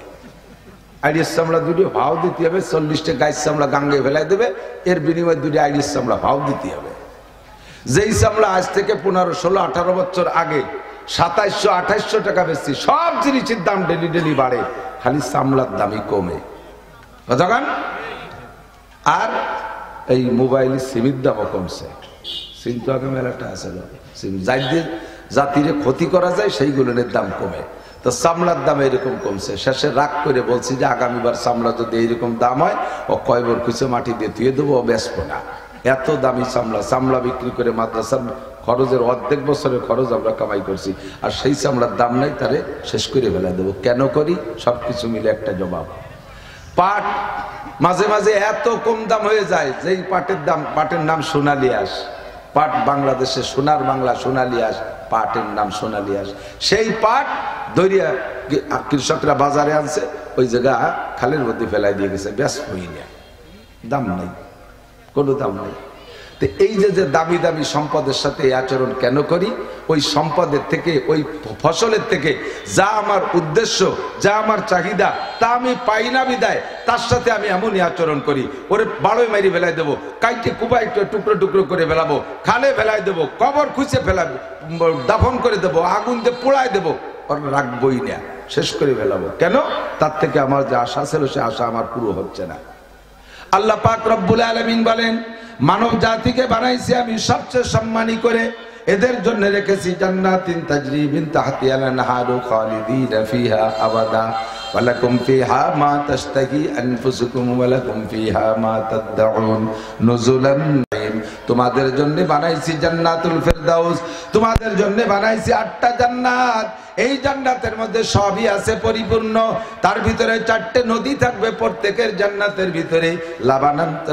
আইডিস চামড়া দুটো ভাও দিতে হবে। 40টা গাইস চামড়া গাঙ্গে ভেলাই দেবে, এর বিনিময়ে দুটো আইডিস চামড়া ভাও দিতে হবে। যেই চামড়া আজ থেকে 15, 16, 18 বছর আগে 2700, 2800 টাকা বেশি, সব জিনিসের দাম ডেলি ডেলি বাড়ে, খালি চামড়ার দামই কমে। আর এই মোবাইলের সিমের দামও কমছে, সিম তো আগে মেলাটা আছে, সিম যাই দিয়ে জাতিরে ক্ষতি করা যায় সেইগুলোর দাম কমে, তো চামড়ার দাম এরকম কমছে। শেষে রাগ করে বলছি যে আগামীবার চামড়া যদি এইরকম দাম হয় ও কয়বার খুঁজে মাটি দিয়ে ধুয়ে দেবো, ও বেচবো না। এত দামি চামড়া বিক্রি করে মাদ্রাসার খরচের অর্ধেক বছরের খরচ আমরা কামাই করছি, আর সেই চামড়ার দাম নাই, তারে শেষ করে ফেলা দেবো। কেন করি? সবকিছু মিলে একটা জবাব। পাট মাঝে মাঝে এত কম দাম হয়ে যায়, যেই পাটের নাম সোনালী আঁশ, পাট বাংলাদেশে সোনার বাংলা সোনালী আঁশ, পাটের নাম সোনালী আঁশ। সেই পাট দরিয়া কৃষকরা বাজারে আনছে, ওই জায়গা খালের মধ্যে ফেলাই দিয়ে গেছে, ব্যাস হই না, দাম নাই, কোনো দাম নেই। তো এই যে দামি দামি সম্পদের সাথে এই আচরণ কেন করি? ওই সম্পদের থেকে, ওই ফসলের থেকে যা আমার উদ্দেশ্য, যা আমার চাহিদা, তা আমি পাই না বিদায় তার সাথে আমি এমনই আচরণ করি। ওরে বাড়োয় মারি ফেলাই দেবো, কাইটে কুবাই টুকরো টুকরো করে ফেলাবো, খালে ফেলাই দেবো, কবর খুঁজে ফেলাবো, দাফন করে দেবো, আগুন দিয়ে পোড়ায় দেবো, ওর রাখবই না, শেষ করে ফেলাবো। কেন? তার থেকে আমার যে আশা ছিল সে আশা আমার পুরো হচ্ছে না। আল্লাহ পাক রব্বুল আলামিন বলেন, মানব জাতিকে বানাইছি আমি সবচেয়ে সম্মানী করে, এদের জন্য রেখেছি জান্নাতিন তাজরি মিন তাহতিহাল আনহারু খালিদিনা ফিহা আবাদা ওয়া লাকুম ফিহা মা তাশতাহি আনফুসুকুম ওয়া লাকুম ফিহা মা তাদউন নুজুলান। তোমাদের জন্য বানাইছি জান্নাতুল ফেরদাউস, তোমাদের জন্য বানাইছি 8টা জান্নাত। এই জান্নাতের মধ্যে সবই আছে পরিপূর্ণ, তার ভিতরে 4টে নদী থাকবে প্রত্যেকের জান্নাতের ভিতরে,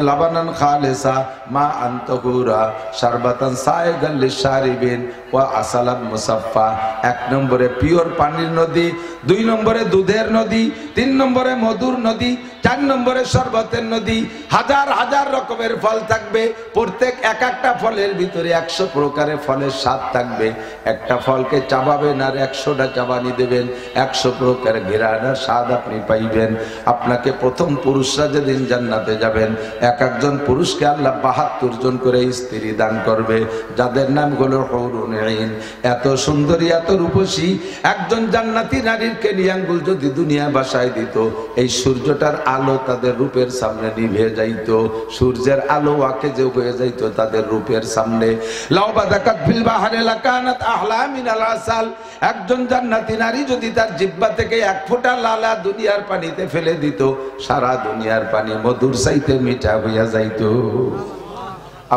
লাবানান খালিসা মা আনতাহুরা শারবাতান সায়গাল লিশারিবিন ওয়া আসালান মুসাফফা। 1 নম্বরে পিওর পানির নদী, 2 নম্বরে দুধের নদী, 3 নম্বরে মধুর নদী, 4 নম্বরে শরবতের নদী, হাজার হাজার রকমের ফল থাকবে, প্রত্যেক এক একটা ফলের ভিতরে 100 প্রকারের ফলের স্বাদ থাকবে। একটা ফলকে চাবাবেন আর 100টা চাবানি দেবেন, 100 প্রকার ঘেরানোর স্বাদ আপনি পাইবেন। আপনাকে প্রথম পুরুষরা যেদিন জান্নাতে যাবেন, এক একজন পুরুষকে আল্লাহ 72 জন করে স্ত্রী দান করবে, যাদের নাম হলো হুরুন আইন। এত সুন্দরী, এত রূপসী একজন জান্নাতি নারীর কেনি আঙ্গুল যদি দুনিয়া বাসায় দিত, এই সূর্যটার আলো তাদের রূপের সামনে নিভে যাইত, সূর্যের আলো আকে যে হয়ে যাইত তাদের রূপের সামনে। লাউ বাদাকাত ফিল বাহরি লাকানাত আহলা মিনাল আসাল। একজন জান্নাতি নারী যদি তার জিহ্বা থেকে 1 ফোঁটা লালা দুনিয়ার পানিতে ফেলে দিত, সারা দুনিয়ার পানি মধুর চাইতে মিঠা হইয়া যাইত।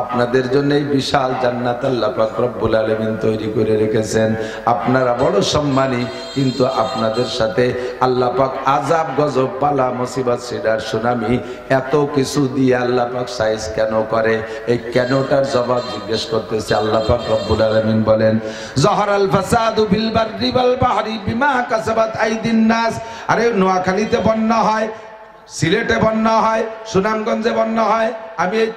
আপনাদের জন্য এই বিশাল জান্নাত আল্লাহ পাক রব্বুল আলামিন তৈরি করে রেখেছেন। আপনারা বড় সম্মানী, কিন্তু আপনাদের সাথে আল্লাহ পাক আযাব, গজব, বালা, মুসিবত, সিডার, সুনামি এত কিছু দিয়ে আল্লাহ পাক সাইজ কেন করে? এই কেনটার জবাব জিজ্ঞেস করতেছে আল্লাহ পাক রব্বুল আলামিন। বলেন, যাহারাল ফাসাদু বিল বাররি ওয়াল বাহরি বিমা কাসাবাত আইদিন নাস। আরে নোয়াখালীতে বন্যা হয়, সিলেটে বন্যা হয়, সুনামগঞ্জে বন্যা হয়। আমি এই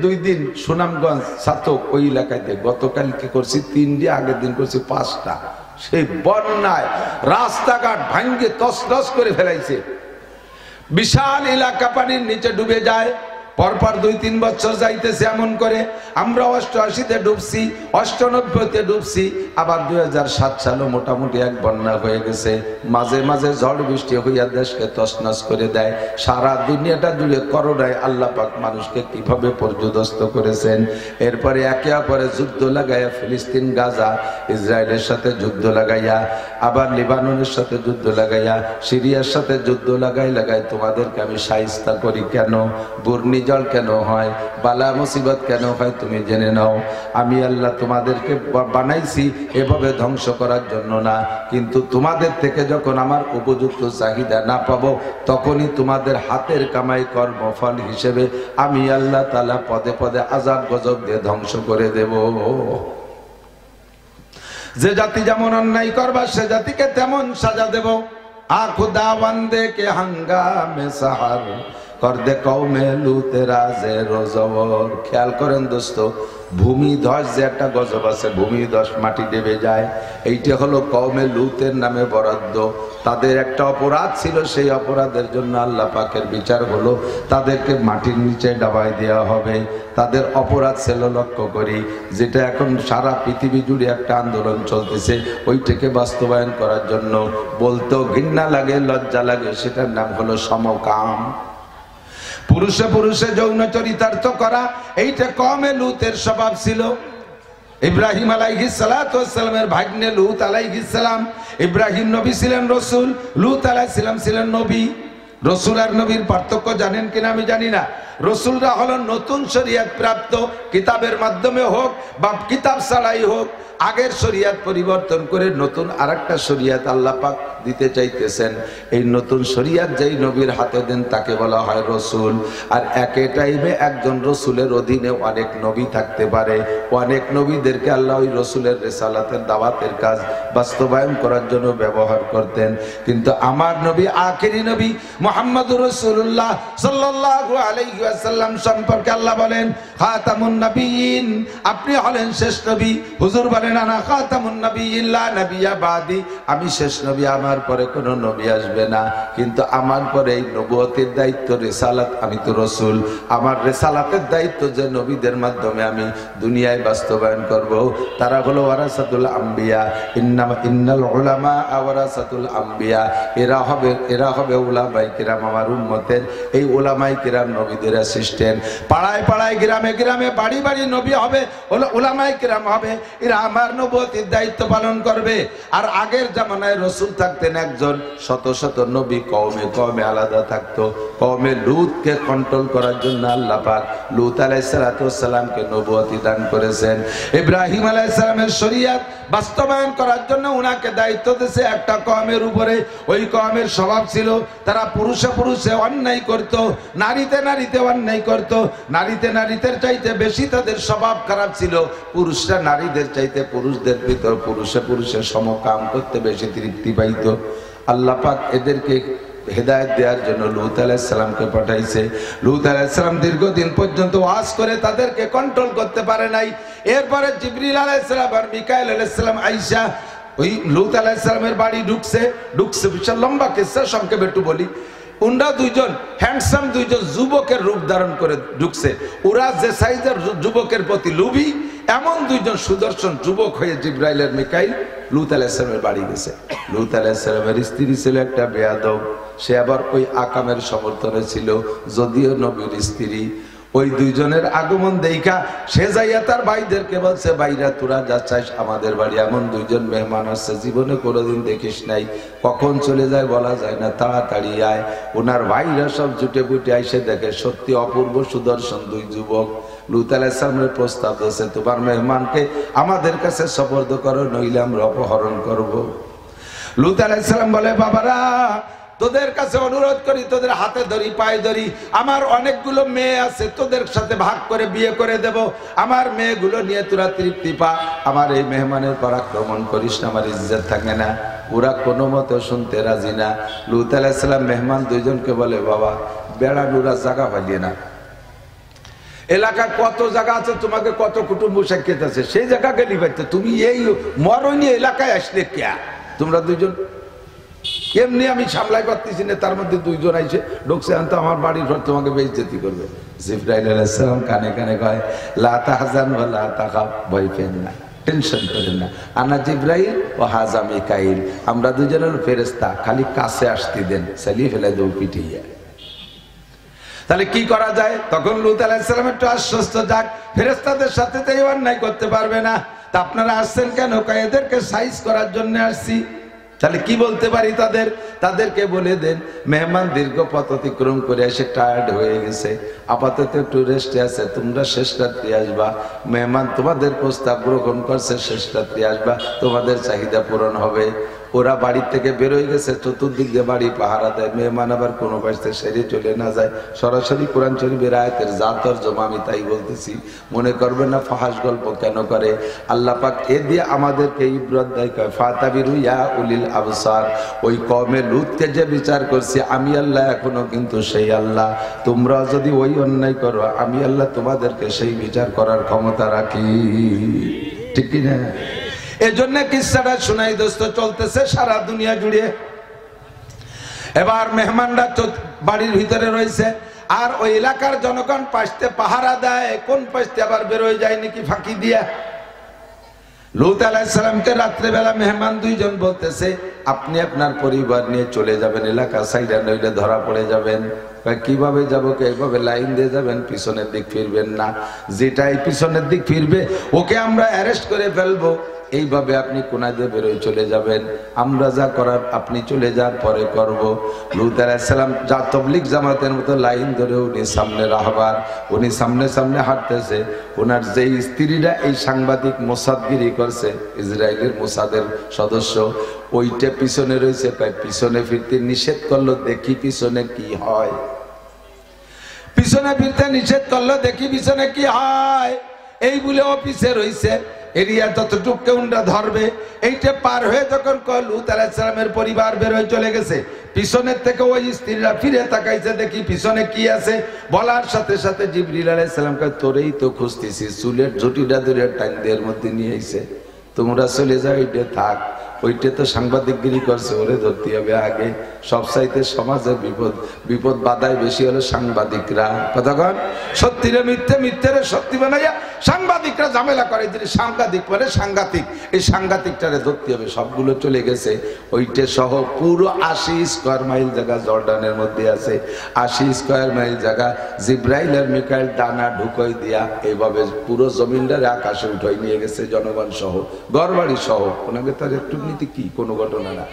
2 দিন সুনামগঞ্জ ছাতক ওই এলাকাতে গতকাল কি করছি, 3 দিন, আগের দিন করছি 5টা। সেই বন্যায় রাস্তাঘাট ভাঙ্গে তছনছ করে ফেলাইছে, বিশাল এলাকা পানির নিচে ডুবে যায়। পরপর 2-3 বছর যাইতেছে এমন করে। আমরা 88-তে ডুবছি, 98-তে ডুবছি, আবার 2007 সালে মোটামুটি এক বন্যা হয়ে গেছে। মাঝে মাঝে ঝড় বৃষ্টি হইয়া দেশকে তছনছ করে দেয়। সারা দুনিয়াটা জুড়ে করোনায় আল্লাহ পাক মানুষকে কিভাবে পর্যদস্ত করেছেন। এরপরে একে অপরে যুদ্ধ লাগাইয়া, ফিলিস্তিন, গাজা, ইসরায়েলের সাথে যুদ্ধ লাগাইয়া, আবার লিবাননের সাথে যুদ্ধ লাগাইয়া, সিরিয়ার সাথে যুদ্ধ লাগাই তোমাদেরকে আমি শায়েস্তা করি কেন? ঘূর্ণিঝড় কেন হয়? বালা মুসিবত কেন হয়? তুমি জেনে নাও। আমি আল্লাহ তোমাদেরকে বানাইছি এভাবে ধ্বংস করার জন্য না, কিন্তু তোমাদের থেকে যখন আমার উপযুক্ত চাহিদা না পাবো, তখনই তোমাদের হাতের কামাই কর্মফল হিসেবে আমি আল্লাহ তাআলা পদে পদে আযাব গজব দিয়ে ধ্বংস করে দেব। যে জাতি যেমন অন্যায় করবা, সে জাতিকে তেমন সাজা দেব। আখুদা ওয়ান্দে কে হাঙ্গামে সাহার কর দে কওমে লুতে রাজে রোজবর। খেয়াল করেন দোস্ত, ভূমিধস যে একটা গজব আছে, ভূমিধস মাটি দেবে যায়, এইটা হলো কওমে লুতের নামে বরাদ্দ। তাদের একটা অপরাধ ছিল, সেই অপরাধের জন্য আল্লাহ পাকের বিচার হলো তাদেরকে মাটির নিচে ডাবায় দেওয়া হবে। তাদের অপরাধ ছিল, লক্ষ্য করি, যেটা এখন সারা পৃথিবী জুড়ে একটা আন্দোলন চলতেছে, ওইটাকে বাস্তবায়ন করার জন্য বলতেও ঘৃণা লাগে, লজ্জা লাগে, সেটার নাম হলো সমকাম। পুরুষে পুরুষে যৌন চরিতার্থ করা, এইটা কওমে লুতের স্বভাব ছিল। ইব্রাহিম আলাইহিস সালাতু ওয়াস সালামের ভাগ্নে লূত আলাইহিস সালাম। ইব্রাহিম নবী ছিলেন রাসূল, লূত আলাইহিস সালাম ছিলেন নবী। রাসূল আর নবীর পার্থক্য জানেন কিনা আমি জানি না। রাসূলরা হলেন নতুন শরীয়ত প্রাপ্ত, কিতাবের মাধ্যমে হোক বা কিতাব ছাড়াই হোক, আগের শরীয়ত পরিবর্তন করে নতুন আরেকটা শরীয়ত আল্লাহ পাক দিতে চাইতেছেন। এই নতুন শরীয়ত যেই নবীর হাতে দেন তাকে বলা হয় রাসূল। আর একই টাইমে একজন রাসূলের অধীনে অনেক নবী থাকতে পারে। অনেক নবীদেরকে আল্লাহ ওই রাসূলের রিসালাতের দাওয়াতের কাজ বাস্তবায়ন করার জন্য ব্যবহার করতেন। কিন্তু আমার নবী, আখেরি নবী মুহাম্মদুর রাসূলুল্লাহ সাল্লাল্লাহু আলাইহি ওয়াসাল্লাম সম্পর্কে আল্লাহ বলেন, খাতামুন নবিয়্যিন, আপনি হলেন শেষ নবী। হুজুর বলেন, আনা খাতামুন নবিয়্যিন লা নাবিয়্যা বাদি, আমি শেষ নবী, আমার পরে কোনো নবী আসবে না। কিন্তু আমার পরে এই নবুয়তের দায়িত্ব, রিসালাত, আমি তো রাসূল, আমার রিসালাতের দায়িত্ব যে নবীদের মাধ্যমে আমি দুনিয়ায় বাস্তবায়ন করব, তারা হলো ওয়ারাসাতুল আম্বিয়া। ইন্নাল উলামা ওয়ারাসাতুল আম্বিয়া, এরা হবে উলামায়ে কিরাম, আমার উম্মতের এই উলামায়ে কিরাম নবীদের অ্যাসিস্ট্যান্ট। পাড়ায় পাড়ায়, গ্রামে গ্রামে, বাড়ি বাড়ি নবী হবে, উলামায়ে কিরাম হবে, এরা আমার নবুয়তের দায়িত্ব পালন করবে। আর আগের জামানায় রাসূল থাকতেন একজন, শত শত নবী কওমে কওমে আলাদা থাকতো। কওমে লূতকে কন্ট্রোল করার জন্য আল্লাহ পাক লূত আলাইহিস সালাতু ওয়াস সালামকে নবুয়তি দান করেছেন। ইব্রাহিম আলাইহিস সালামের শরীয়ত বাস্তবায়ন করার জন্য উনাকে দায়িত্ব দিয়েছে একটা কওমের উপরে। ওই কওমের স্বভাব ছিল, তারা পুরুষে পুরুষে অন্যায় করত, নারীতে নারীতে অন্যায় করত। নারীতে নারীদের চাইতে বেশি তাদের স্বভাব খারাপ ছিল। পুরুষরা নারীদের চাইতে পুরুষদের ভিতর পুরুষে পুরুষে সমকাম করতে বেশি তৃপ্তি পাইত। আল্লাহ পাক এদেরকে হেদায়েত দেওয়ার জন্য লূত আলাইহিস সালামকে পাঠাইছে। লূত আলাইহিস সালাম দীর্ঘদিন পর্যন্ত ওয়াজ করে তাদেরকে কন্ট্রোল করতে পারে নাই। এরপরে জিবরিল আলাইহিস সালাম আর মিকাইল আলাইহিস সালাম আইসা ওই লূত আলাইহিস সালামের বাড়ি ঢুকছে বিশাল লম্বা কিসসা, সংক্ষেপে একটু বলি। উনরা দুইজন হ্যান্ডসাম দুইজন যুবকের রূপ ধারণ করে ঢুকছে। ওরা যে সাইজের যুবকের প্রতি লোভী, এমন দুইজন সুদর্শন যুবক হয়ে জিবরাইল আর মিকাইল লূত আলাইহিস সালামের বাড়ি গেছে। লূত আলাইহিস সালামের স্ত্রী ছিল একটা বেয়াদব, সে আবার ওই আকামের সমর্থনে ছিল, যদিও নবীর স্ত্রী। ওই দুইজনের আগমন দেখা সে যাইয়া তার ভাইদেরকে বলছে, ভাইরা তোরা যা চাইস আমাদের বাড়ি, এমন দুইজন মেহমান আসছে, জীবনে কোনোদিন দেখিস নাই, কখন চলে যায় বলা যায় না, তাড়াতাড়ি আয়। ওনার ভাইরা সব জুটে বুটে আইসে দেখে সত্যি অপূর্ব সুদর্শন দুই যুবক। লূত আলাইহিস সালামের প্রস্তাব দিয়েছে, তোমার মেহমানকে আমাদের কাছে সুপর্দ করো, নইলে আমরা অপহরণ করব। লূত আলাইহিস সালাম বলে, বাবারা তোদের কাছে অনুরোধ করি, তোদের হাতে ধরি পায়ে ধরি, আমার অনেকগুলো মেয়ে আছে, তোদের সাথে ভাগ করে বিয়ে করে দেব, আমার মেয়েগুলো নিয়ে তোরা তৃপ্তি পা, আমার এই মেহমানের পর আক্রমণ করিস না, আমার ইজ্জত থাকে না। ওরা কোনো মতে শুনতে রাজি না। লূত আলাইহিস সালাম মেহমান দুইজনকে বলে, বাবা বেড়ানোরা জায়গা পাইয়ে না, এলাকার কত জায়গা আছে, তোমাকে কত কুটুম্ব সাক্ষাৎ আছে, সেই জায়গা গেলি পাইতে, তুমি এই মরণী এলাকায় আসলে কে? তোমরা দুইজন এমনি আমি সামলাই পারতেছি না, তার মধ্যে দুইজন আইসে ঢুকছে, আনতো আমার বাড়ির ঘর তোমাকে বেইজ্জতি করবে। জিবরাইল আলাইহিস সালাম কানে কানে কয়, লা তাহজান ওয়া লা তাখাফ, ভয় পেন না, টেনশন করেন না, আনা জিবরাইল ও হাজা মিকাইল, আমরা দুজনের ফেরেশতা, খালি কাছে আসতে দেন, চালিয়ে ফেলে দেব পিটিয়ে। তাহলে কি করা যায়? তখন লূত আলাইহিস সালাম একটু আশ্বস্ত, যাক ফেরেশতাদের সাথে তো এই অন্যায় করতে পারবে না, তা আপনারা আসছেন কেন? কয় এদেরকে সাইজ করার জন্য আসছি। তাহলে কি বলতে পারি তাদেরকে বলে দেন, মেহমান দীর্ঘ পথ অতিক্রম করে এসে টায়ার্ড হয়ে গেছে, আপাতত একটু রেস্টে আছে, তোমরা শেষ রাত্রি আসবা, মেহমান তোমাদের প্রস্তাব গ্রহণ করছে, শেষ রাত্রি আসবা, তোমাদের চাহিদা পূরণ হবে। ওরা বাড়ির থেকে বেরোয় গেছে, চতুর্দিক দিয়ে বাড়ি পাহারা দেয়, মেহমান আবার কোনো পাশে সেরে চলে না যায়। সরাসরি কোরআন শরীফের আয়াতের যা তরজমা আমি তাই বলতেছি, মনে করবেন না ফাহাস গল্প কেন করে। আল্লাহ পাক এ দিয়ে আমাদেরকে ইবরত দেয়, ফাতাবিরু ইয়া উলিল আবসার, ওই কওমে লূতকে যে বিচার করছি আমি আল্লাহ এখনো কিন্তু সেই আল্লাহ, তোমরা যদি ওই অন্যায় করো আমি আল্লাহ তোমাদেরকে সেই বিচার করার ক্ষমতা রাখি, ঠিক কি না? এই জন্য কিসসাটা শোনাই দোস্ত, চলতেছে সারা দুনিয়া জুড়ে। এবার মেহমানরা বাড়ির ভিতরে রয়েছে, আর ওই এলাকার জনগণ পাশতে পাহারা দেয়, কোন পাশতে আবার বেরোয় যায় নাকি ফাঁকি দিয়া। লূত আলাইহিস সালামকে রাত্রেবেলা মেহমান দুইজন বলতেছে, আপনি আপনার পরিবার নিয়ে চলে যাবেন এলাকা সাইডে, নইলে ধরা পড়ে যাবেন। কিভাবে যাবো? এইভাবে লাইন দিয়ে যাবেন, পিছনের দিক ফিরবেন না, যেটাই পিছনের দিক ফিরবে ওকে আমরা অ্যারেস্ট করে ফেলবো, এইভাবে আপনি কোনা দিয়ে বেরোয় চলে যাবেন, আমরা যা করার আপনি চলে যাওয়ার পরে করব। লূত আলাইহিস সালাম যা তবলিগ জামাতের মতো লাইন ধরে উনি সামনে রাহবার, উনি সামনে সামনে হাঁটতেছে। ওনার যেই স্ত্রীরা এই সাংবাদিক মোসাদগিরি করছে, ইসরায়েলের মোসাদের সদস্য, ওইটা পিছনে রয়েছে, তাই পিছনে ফিরতে নিষেধ করলো, দেখি পিছনে কি হয়। পিছনে ফিরতে নিষেধ করলো, দেখি পিছনে কি হয়। এই বলে অফিসে রয়েছে, এরিয়া যতটুকু উনরা ধরবে, এইটা পার হয়ে যখন লূত আলাইহিস সালামের পরিবার বের হয়ে চলে গেছে, পিছনের থেকে ওই স্ত্রীরা ফিরে তাকাইছে, দেখি পিছনে কি আছে। বলার সাথে সাথে জিবরিল আলাইহিস সালাম কয়, তোরেই তো খুঁজতেছি, চুলের ঝুঁটিটা ধরে টাইম দেওয়ার মধ্যে নিয়ে আইছে, তোমরা চলে যাও, ওইটা থাক, ওইটা তো সাংবাদিকগিরি করছে, ওরে ধরতে হবে আগে। সবচাইতে সমাজের বিপদ বাধায় বেশি হলো সাংবাদিকরা, কতক্ষণ সত্যিরে মিথ্যে, মিথ্যেরে সত্যি বানাইয়া সাংবাদিকরা ঝামেলা করে, যিনি সাংবাদিক মানে সাংঘাতিক, এই সাংঘাতিকটারে ধরতে হবে। সবগুলো চলে গেছে, ওইটা সহ পুরো 80 স্কোয়ার মাইল জায়গা জর্ডানের মধ্যে আছে, 80 স্কোয়ার মাইল জায়গা জিবরাইল আর মিকাইল ডানা ঢুকাই দিয়া এইভাবে পুরো জমিনটারে আকাশে উঠাই নিয়ে গেছে, জনগণ সহ, ঘরবাড়ি সহ। ওনাকে তার একটু নীতি কি, কোনো ঘটনা না।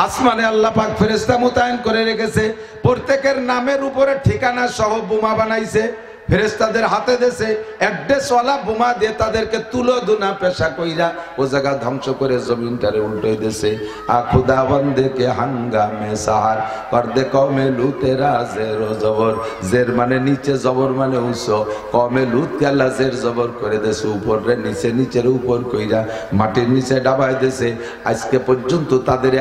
আসমানে আল্লাহ পাক ফেরেশতা মোতায়েন করে রেখেছে, প্রত্যেকের নামের উপরে ঠিকানা সহ বোমা বানাইছে। ফেরেশতাদের হাতে দেশে অ্যাড্রেসওয়ালা বোমা দিয়ে তাদেরকে তুলো দুনা পেশা কইরা ও জায়গা ধ্বংস করে জমিনটারে উল্টোই দেশে। আ খুদা বন্দে কে হাঙ্গামে সাহার কর দে কওমে লুতেরা জের ও জবর। জের মানে নিচে, জবর মানে উচ্চ। কওমে লুত কে আল্লাহ জের জবর করে দেশে, উপরে নিচে, নিচের উপর কইরা মাটির নিচে ডাবায় দেশে। আজকে পর্যন্ত তাদের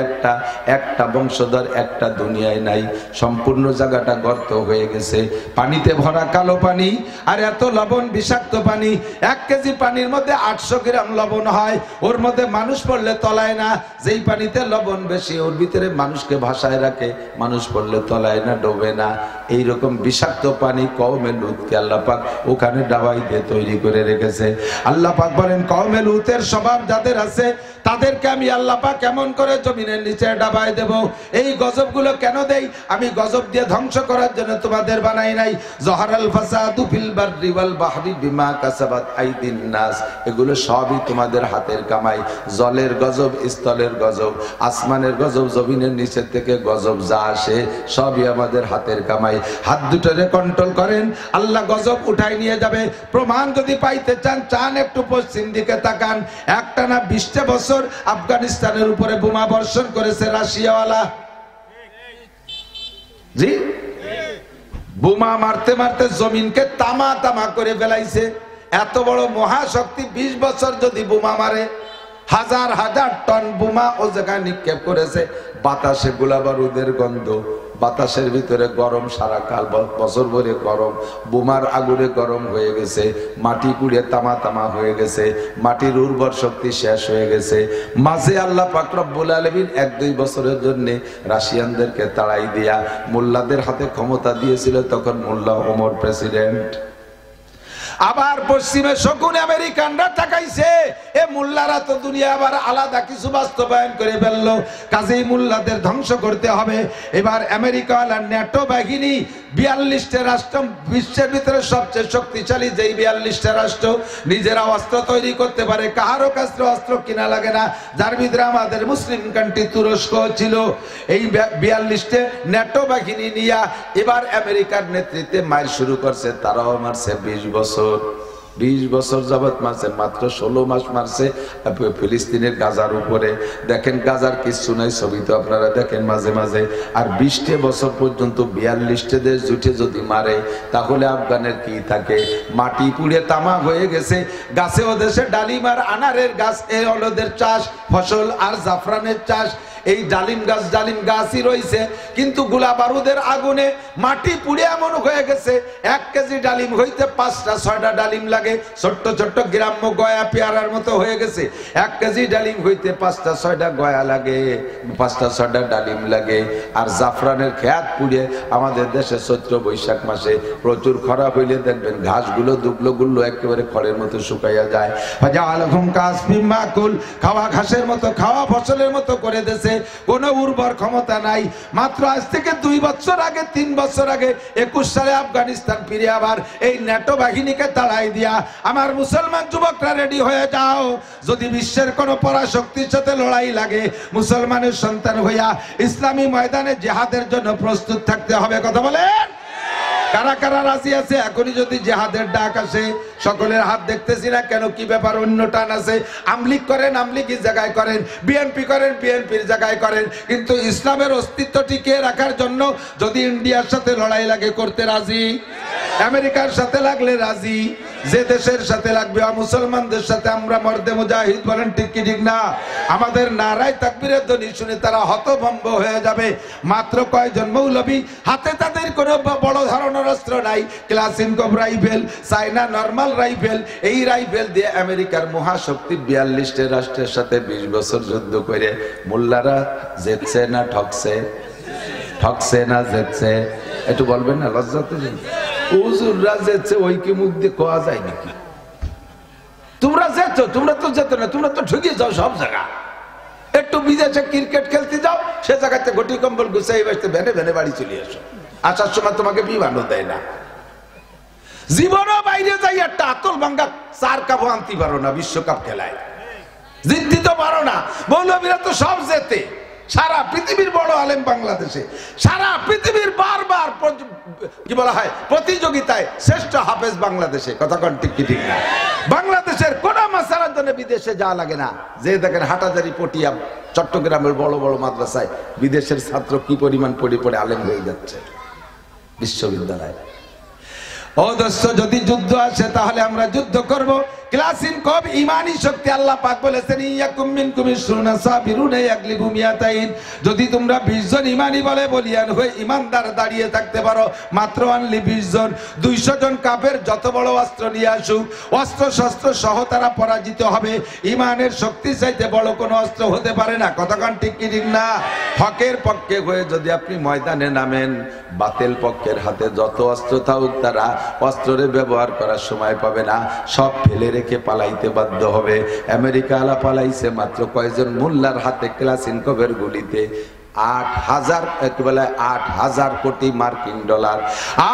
একটা বংশধর একটা দুনিয়ায় নাই। সম্পূর্ণ জায়গাটা গর্ত হয়ে গেছে, পানিতে ভরা কালো পানি, আর এত লবণ, বিষাক্ত পানি। 1 কেজি পানির মধ্যে 800 গ্রাম লবণ হয়, ওর মধ্যে মানুষ পড়লে তলায় না। যেই পানিতে লবণ বেশি ওর ভিতরে মানুষকে ভাসায় রাখে, মানুষ পড়লে তলায় না, ডোবে না। এইরকম বিষাক্ত পানি কওমে লুতকে আল্লাহ পাক ওখানে ডাবাই দিয়ে তৈরি করে রেখেছে। আল্লাহ পাক বলেন কওমে লুতের স্বভাব যাদের আছে তাদেরকে আমি আল্লাহ পাক কেমন করে জমিনের নিচে ডাবাই দেব। এই গজবগুলো কেন দেই? আমি গজব দিয়ে ধ্বংস করার জন্য তোমাদের বানাই নাই। জহারাল ফাসাদু ফিল বাররি ওয়াল বাহরি বিমা কাসাবাত আইদিন নাস। এগুলো সবই তোমাদের হাতের কামাই। জলের গজব, স্থলের গজব, আসমানের গজব, জমিনের নিচে থেকে গজব যা আসে সবই আমাদের হাতের কামাই। হাত দুটোরে কন্ট্রোল করেন, আল্লাহ গজব উঠাই নিয়ে যাবে। প্রমাণ যদি পাইতে চান একটু পশ্চিম দিকে তাকান। একটানা 20টা বছর আফগানিস্তানের উপরে বোমা বর্ষণ করেছে রাশিয়াওয়ালা। জি, বোমা মারতে মারতে জমিনকে তামা তামা করে ফেলাইছে। এত বড় মহাশক্তি 20 বছর যদি বোমা মারে, হাজার হাজার টন বোমা ও জায়গায় নিক্ষেপ করেছে। বাতাসে গোলা বারুদের গন্ধ, বাতাসের ভিতরে গরম, সারা কাল বছর ভরে গরম, বোমার আগুনে গরম হয়ে গেছে, মাটি পুড়ে তামা তামা হয়ে গেছে, মাটির উর্বর শক্তি শেষ হয়ে গেছে। মাঝে আল্লাহ পাক রব্বুল আলামিন 1-2 বছরের জন্য রাশিয়ানদেরকে তাড়াই দিয়া মোল্লাদের হাতে ক্ষমতা দিয়েছিল। তখন মোল্লা ওমর প্রেসিডেন্ট। আবার পশ্চিমে শকুন আমেরিকানরা তাকাইছে, এ মোল্লারা তো দুনিয়া আবার আলাদা কিছু বাস্তবায়ন করে ফেললো, কাজেই মোল্লাদের ধ্বংস করতে হবে। এবার আমেরিকা আর ন্যাটো বাহিনী 42টা রাষ্ট্র, বিশ্বের ভিতরে সবচেয়ে শক্তিশালী যেই 42টা রাষ্ট্র নিজেরা অস্ত্র তৈরি করতে পারে, কাহারও কাছে অস্ত্র কিনা লাগে না, যার ভিতরে আমাদের মুসলিম কান্ট্রি তুরস্ক ছিল। এই 42টে ন্যাটো বাহিনী নিয়ে এবার আমেরিকার নেতৃত্বে মার শুরু করছে। তারাও মারছে 20 বছর। 20 বছর যাবত মারছে, মাত্র 16 মাস মারছে ফিলিস্তিনের গাজার উপরে। দেখেন গাজার কিছু নাই, ছবি তো আপনারা দেখেন মাঝে মাঝে। আর 20 বছর পর্যন্ত 42টে দেশ জুটে যদি মারে তাহলে আফগানের কি থাকে? মাটি পুড়ে তামা হয়ে গেছে। গাছে ও দেশে ডালিম আর আনারের গাছ, এই হলদের চাষ, ফসল আর জাফরানের চাষ। এই ডালিম গাছই রয়েছে, কিন্তু গোলা বারুদের আগুনে মাটি পুড়ে এমন হয়ে গেছে 1 কেজি ডালিম হইতে 5টা-6টা ডালিম লাগে। ছোট্ট ছোট্ট গ্রাম্য গয়া পেয়ারার মতো হয়ে গেছে। 1 কেজি ডালিম হইতে 5টা-6টা গয়া লাগে, 5টা-6টা ডালিম লাগে। আর জাফরানের খেত পুড়ে আমাদের দেশে চৈত্র বৈশাখ মাসে প্রচুর খরা হইলে দেখবেন ঘাসগুলো দুবলো একেবারে খড়ের মতো শুকাইয়া যায়। খাওয়া ঘাসের মতো, খাওয়া ফসলের মতো করে দেশে কোনো উর্বর ক্ষমতা নাই। মাত্র আজ থেকে 2 বছর আগে, 3 বছর আগে 21 সালে আফগানিস্তান ফিরে আবার এই ন্যাটো বাহিনীকে তাড়াই দিয়া আমার মুসলমান যুবকরা রেডি হয়ে যাও। যদি বিশ্বের কোন পরাশক্তির সাথে লড়াই লাগে, মুসলমানের সন্তান হইয়া ইসলামী ময়দানে জিহাদের জন্য প্রস্তুত থাকতে হবে। কথা বলেন, কারা কারা রাজি আছে? এখনই যদি জিহাদের ডাক আসে, সকলের হাত দেখতেছি না কেন, কি ব্যাপার? অন্য টান আছে। আমলিগ করেন, আমলিগের জায়গায় করেন, বিএনপি করেন, বিএনপির জায়গায় করেন, কিন্তু ইসলামের অস্তিত্ব টিকিয়ে রাখার জন্য যদি ইন্ডিয়ার সাথে লড়াই লাগে করতে রাজি, আমেরিকার সাথে লাগলে রাজি, যে দেশের সাথে লাগবে মুসলমানদের সাথে আমরা মর্দে মুজাহিদ বলেন, ঠিক কি ঠিক না? আমাদের নারায় তাকবীরের ধ্বনি শুনে তারা হতভম্ব হয়ে যাবে। মাত্র কয়জন মৌলবী, হাতে তাদের কোনো বড় ধরনের অস্ত্র নাই, ক্লাসিনকভ রাইফেল, চায়না নরমাল রাইফেল। এই রাইফেল দিয়ে আমেরিকার মহাশক্তি 42টে রাষ্ট্রের সাথে 20 বছর যুদ্ধ করে মোল্লারা জিতছে না ঠকছে? ঠকছে না জিতছে? একটু বলবেন না? লজ্জা তো হুজুররা যেছে, ওই কি মুখ দিয়ে কোয়া যায় নাকি? তোমরা যেত, তোমরা তো যেত না, তোমরা তো ঠকে যাও সব জায়গা। একটু বিদেশে ক্রিকেট খেলতে যাও, সে জায়গাতে ঘটি কম্বল গুছাই বসতে ভেনে ভেনে বাড়ি চলে আসো। আসার সময় তোমাকে বিমানও দেয় না। জীবনও বাইরে যাই একটা আতল ভাঙ্গা 4 কাপও আনতে পারো না বিশ্বকাপ খেলায়, জিততে তো পারো না। মৌলবীরা তো সব জেতে, সারা পৃথিবীর বড় আলেম বাংলাদেশে, সারা পৃথিবীর বারবার কি বলা হয় প্রতিযোগিতায় শ্রেষ্ঠ হাফেজ বাংলাদেশে। কথা কোন ঠিক কি ঠিক না? বাংলাদেশের কোন মাসালার জন্য বিদেশে যাওয়া লাগে না। যে দেখেন হাটাজারি, পটিয়া, চট্টগ্রামের বড় বড় মাদ্রাসায় বিদেশের ছাত্র কি পরিমাণ পড়ে পড়ে আলেম হয়ে যাচ্ছে বিশ্ববিদ্যালয়ে। ও দোস্ত, যদি যুদ্ধ আসে তাহলে আমরা যুদ্ধ করব। ক্লাসিন কব ইমানি শক্তি। আল্লাহ পাক বলেছেন ইয়াকুম মিনকুম ইসরুনা সাবিরুনা ইয়াগলিবু মিয়াতাইন। যদি তোমরা 20 জন ইমানি বলে বলিয়ান হয়ে ইমানদার দাঁড়িয়ে থাকতে পারো, মাত্র অনলি 20 জন, 200 জন কাফের যত বড় অস্ত্র নিয়ে আসুক, অস্ত্র শস্ত্র সহ তারা পরাজিত হবে। ইমানের শক্তি চাইতে বড় কোনো অস্ত্র হতে পারে না। কতক্ষণ ঠিক কি ঠিক না? হকের পক্ষে হয়ে যদি আপনি ময়দানে নামেন, বাতিল পক্ষের হাতে যত অস্ত্র থাকুক তারা অস্ত্রের ব্যবহার করার সময় পাবে না, সব ফেলে রেখে পালাইতে বাধ্য হবে। আমেরিকা আলা পালাইছে মাত্র কয়জন মোল্লার হাতে ক্লাসিনকভের গুলিতে। 8,000 কোটি মার্কিন ডলার,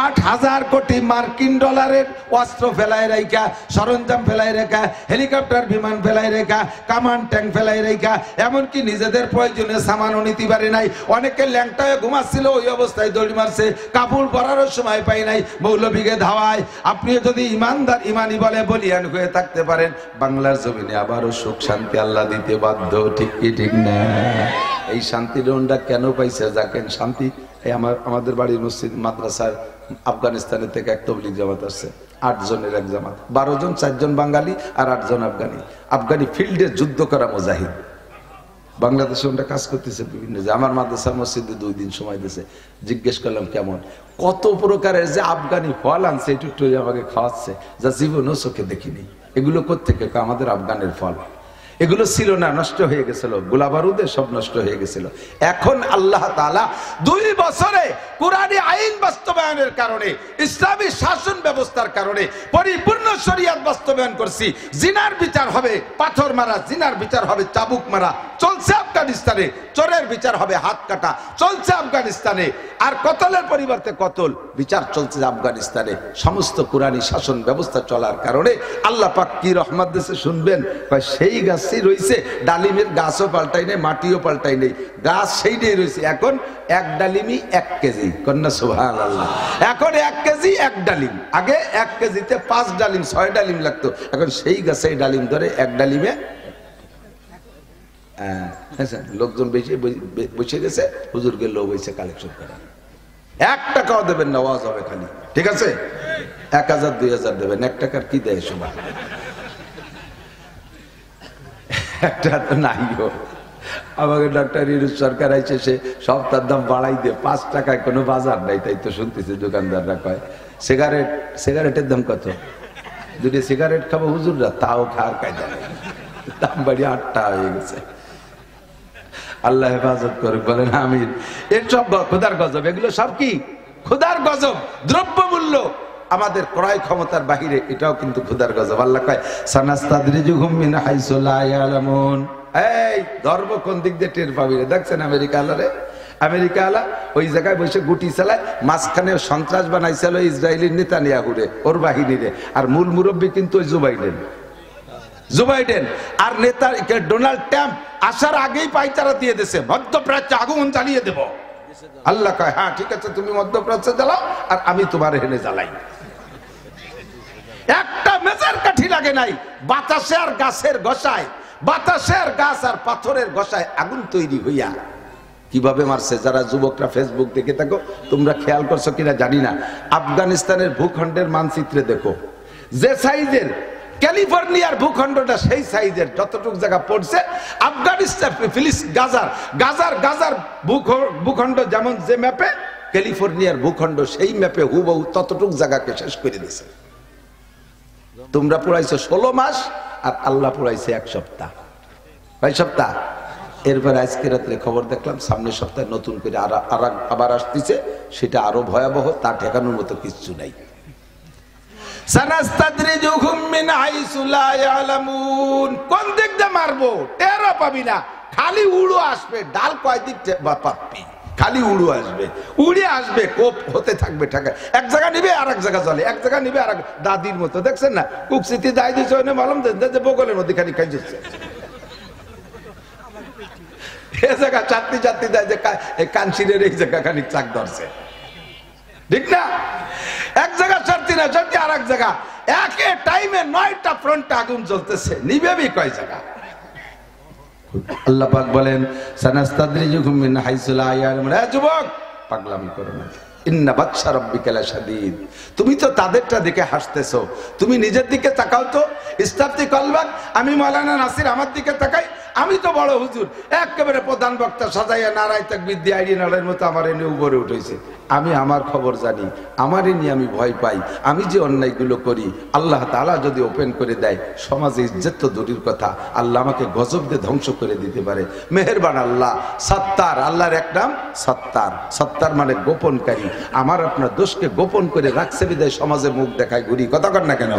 8,000 কোটি মার্কিন ডলারের অস্ত্র ফেলায় রেখা, সরঞ্জাম ফেলায় রেখা, হেলিকপ্টার বিমান ফেলায় রেখা, কামান ট্যাঙ্ক ফেলায় রেখা, এমনকি নিজেদের প্রয়োজনে সামানও নিতে পারে নাই। অনেকে ল্যাংটায় ঘুমাচ্ছিল, ওই অবস্থায় দড়ি মারছে, কাপড় পরারও সময় পাই নাই, মৌলভীকে ধাওয়ায়। আপনি যদি ইমানদার ইমানি বলে বলিয়ান হয়ে থাকতে পারেন, বাংলার জমিনে আবারও সুখ শান্তি আল্লাহ দিতে বাধ্য। ঠিক কি ঠিক না? এই শান্তির কেন পাইছে যাকেন শান্তি? এই আমাদের বাড়ির মসজিদ মাদ্রাসার আফগানিস্তানের থেকে এক তবলিগ জামাত আসছে, 8 জনের এক জামাত, 12 জন, 4 জন বাঙালি আর 8 জন আফগানি। আফগানি ফিল্ডে যুদ্ধ করা মুজাহিদ, বাংলাদেশে ওটা কাজ করতেছে বিভিন্ন। আমার মাদ্রাসার মসজিদে 2 দিন সময় দিয়েছে। জিজ্ঞেস করলাম কেমন, কত প্রকারের যে আফগানি ফল আনছে, একটু আমাকে খাওয়াচ্ছে, যা জীবনও চোখে দেখিনি। এগুলো কোত্থেকে? আমাদের আফগানের ফল। এগুলো ছিল না, নষ্ট হয়ে গেছিল, গোলা বারুদে সব নষ্ট হয়ে গেছিল। এখন আল্লাহ তাআলা 2 বছরে কুরআনী আইন বাস্তবায়নের কারণে, ইসলামী শাসন ব্যবস্থার কারণে পরিপূর্ণ শরীয়ত বাস্তবায়ন করছি। জিনার বিচার হবে পাথর মারা, জিনার বিচার হবে চাবুক মারা, চলছে আফগানিস্তানে। চোরের বিচার হবে হাত কাটা, চলছে আফগানিস্তানে। আর কতলের পরিবর্তে কতল বিচার চলছে আফগানিস্তানে। সমস্ত কুরআনী শাসন ব্যবস্থা চলার কারণে আল্লাহ পাক কি রহমত দিয়েছে শুনবেন। সেই গাছ রয়েছে, ডালিমের গাছও পাল্টাই নেই, মাটিও পাল্টাই নেই, গাছ সেইটাই রয়েছে। এখন 1 ডালিমই 1 কেজি। কন্যা সুবহানাল্লাহ। এখন 1 কেজি 1 ডালিম। আগে 1 কেজিতে 5 ডালিম 6 ডালিম লাগতো, এখন সেই গাছে ডালিম ধরে 1 ডালিমে লোকজন বেশি বসে গেছে, হুজুরকে লোক হয়েছে কালেকশন করা। 1 টাকাও দেবেন না, ওয়াজ হবে খালি। ঠিক আছে, 1000 2000 দেবেন, 1 টাকার কি দেয় সবাই? একটা তো নাইও। আমাকে ডক্টর ইউনূস সরকার আইছে, সে সপ্তাহের দাম বাড়াই দিয়ে 5 টাকায় কোনো বাজার নাই, তাই তো শুনতেছি দোকানদাররা কয়। সিগারেটের দাম কত? 2 সিগারেট খাবো হুজুররা, তাও খাওয়ার কায়দা নেই, দাম বাড়ি 8 টাকা হয়ে গেছে। আল্লাহ হেফাজত করে, বলেন আমিন। এর সব খোদার গজব, এগুলো সব কি খোদার গজব। দ্রব্যমূল্য আমাদের ক্রয় ক্ষমতার বাহিরে, এটাও কিন্তু খোদার গজব। আল্লাহ কয় সানাস্তাদরিজুহুম মিন হাইসু লা ইয়ালামুন। এই ধর্ম কোন দিক দিয়ে টের পাবি রে? দেখছেন আমেরিকা আলারে, আমেরিকা আলা ওই জায়গায় বসে গুটি চালায়, মাঝখানে সন্ত্রাস বানাইছিল ইসরায়েলের নেতানিয়াহুরে, ওর বাহিনীরে। আর মূল মুরব্বী কিন্তু ওই জো বাইডেন। আর নেতা ডোনাল্ড ট্রাম্প আসার আগেই পাইচারা দিয়ে দিয়েছে, মধ্যপ্রাচ্যে আগুন জ্বালিয়ে দেব। আল্লাহ কয় হ্যাঁ ঠিক আছে, তুমি মধ্যপ্রাচ্যে জ্বালাও আর আমি তোমার হেনে জ্বালাই। একটা মেজার কাঠি লাগে নাই, বাতাসে আর গাছের গসায়, বাতাসে আর গাছ আর পাথরের গসায় আগুন তৈরি হইয়া কিভাবে মারছে। যারা যুবকরা ফেসবুক দেখে থাকো, তোমরা খেয়াল করছো কিনা জানি না, আফগানিস্তানের ভূখণ্ডের মানচিত্রে দেখো, যে সাইজের ক্যালিফোর্নিয়ার ভূখণ্ডটা সেই সাইজের যতটুকু জায়গা পড়ছে, আফগানিস্তান গাজার ভূখণ্ড যেমন যে ম্যাপে, ক্যালিফোর্নিয়ার ভূখণ্ড সেই ম্যাপে হুবহু ততটুকু জায়গাকে শেষ করে দিছে। তোমরা পড়াইছো 16 মাস আর আল্লাহ পড়াইছে 1 সপ্তাহ, 2 সপ্তাহ। এরপর আজকে রাত্রে খবর দেখলাম সামনের সপ্তাহে নতুন করে আবার আসতেছে, সেটা আরো ভয়াবহ, তা ঠেকানোর মতো কিছু নাই। সানাস্তাদরিজুহুম মিন হাইসু লা ইয়ালামুন। কোন দিক দিয়ে মারবো টেরও পাবি না, খালি উড়ো আসবে। ডাল কয় দিক পাবি, খালি উড়ো আসবে, উড়ে আসবে, কোপ হতে থাকবে। ঠেকা এক জায়গা নিবে আর এক জায়গা চলে, এক জায়গা নিবে আর দাদির মতো। দেখছেন না, কুকসিতি দায় দিচ্ছে, মালুম যে বগলের মধ্যে খালি খাই যাচ্ছে। এ জায়গা চাটনি চাটনি দেয় যে কানসিরের এই জায়গা খানিক চাক ধরছে, ঠিক না? এক জায়গা চাটনি না চাটনি, আর এক জায়গা একে টাইমে 9টা ফ্রন্টে আগুন জ্বলতেছে, নিবেবি কয় জায়গা? আল্লাহ পাক বলেন সানাস্তাদরিজুহুম মিন হাইসু লা ইয়ালামুন। যুবক, পাগলামি করো না। ইন্না বাতশা রাব্বিকা লাশাদীদ। তুমি তো তাদেরটা দেখে হাসতেছো, তুমি নিজের দিকে তাকাও তো। ইস্তাফতি কলবাক। আমি মাওলানা নাসির আমার দিকে তাকাই, আমি তো বড় হুজুর, একেবারে প্রধান বক্তা সাজাইয়া নারায় তাকবীর দিয়ে আইডি নাড়ের মতো আমার এনে উপরে উঠেছে। আমি আমার খবর জানি, আমারই নিয়ে আমি ভয় পাই। আমি যে অন্যায়গুলো করি, আল্লাহ তাআলা যদি ওপেন করে দেয়, সমাজে ইজ্জত তো দূরের কথা, আল্লাহ আমাকে গজব দিয়ে ধ্বংস করে দিতে পারে। মেহেরবান আল্লাহ। সত্তার, আল্লাহর এক নাম সত্তার। সত্তার মানে গোপনকারী। আমার আপনার দোষকে গোপন করে রাখছে বিদায় সমাজে মুখ দেখায় ঘুরি। কথা কর না কেন?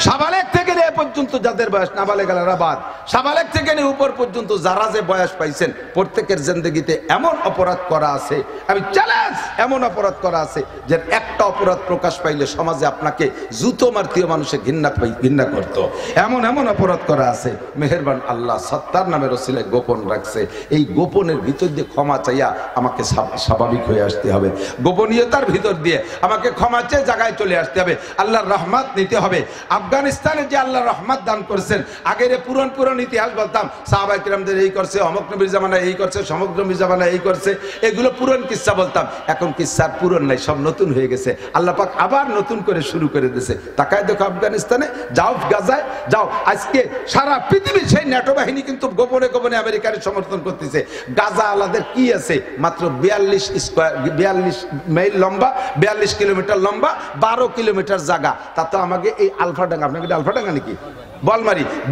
সাবালেক থেকে নিয়ে পর্যন্ত যাদের বয়স নাবালেগারা বাদ, সাবালেক থেকে নিয়ে উপর পর্যন্ত যারা যে বয়স পাইছেন, প্রত্যেকের জিন্দেগিতে এমন অপরাধ করা আছে, আমি চ্যালেঞ্জ, এমন অপরাধ করা আছে যে একটা অপরাধ প্রকাশ পাইলে সমাজে আপনাকে জুতো মারতীয় মানুষে ঘৃণা করতো। এমন এমন অপরাধ করা আছে। মেহেরবান আল্লাহ সত্তার নামের ওসিলায় গোপন রাখছে। এই গোপনের ভিতর দিয়ে ক্ষমা চাইয়া আমাকে স্বাভাবিক হয়ে আসতে হবে। গোপনীয়তার ভিতর দিয়ে আমাকে ক্ষমা চেয়ে জায়গায় চলে আসতে হবে। আল্লাহর রহমত নিতে হবে। আফগানিস্তানে যে আল্লাহ রহমত দান করেছেন, আগের পুরন ইতিহাস বলতাম, সাহাবায়ে কিরামদের এই করছে, অমুক নবীর জামানায় এই করছে, সমগ্র নবীর জামানায় এই করছে, এগুলো পুরন কিসসা বলতাম। এখন কিসসার পুরন নাই, সব নতুন হয়ে গেছে। আল্লাহ পাক আবার নতুন করে শুরু করে দিয়েছে। তাকায় দেখো আফগানিস্তানে, যাও গাজায় যাও, আজকে সারা পৃথিবী সেই ন্যাটো বাহিনী কিন্তু গোপনে গোপনে আমেরিকার সমর্থন করতেছে। গাজা আলাদের কি আছে? মাত্র 42 মাইল লম্বা, 42 কিলোমিটার লম্বা, 12 কিলোমিটার জায়গা। তা তো আমাকে এই আলফাডাঙ্গা, আপনাকে আলফাডাঙ্গা নাকি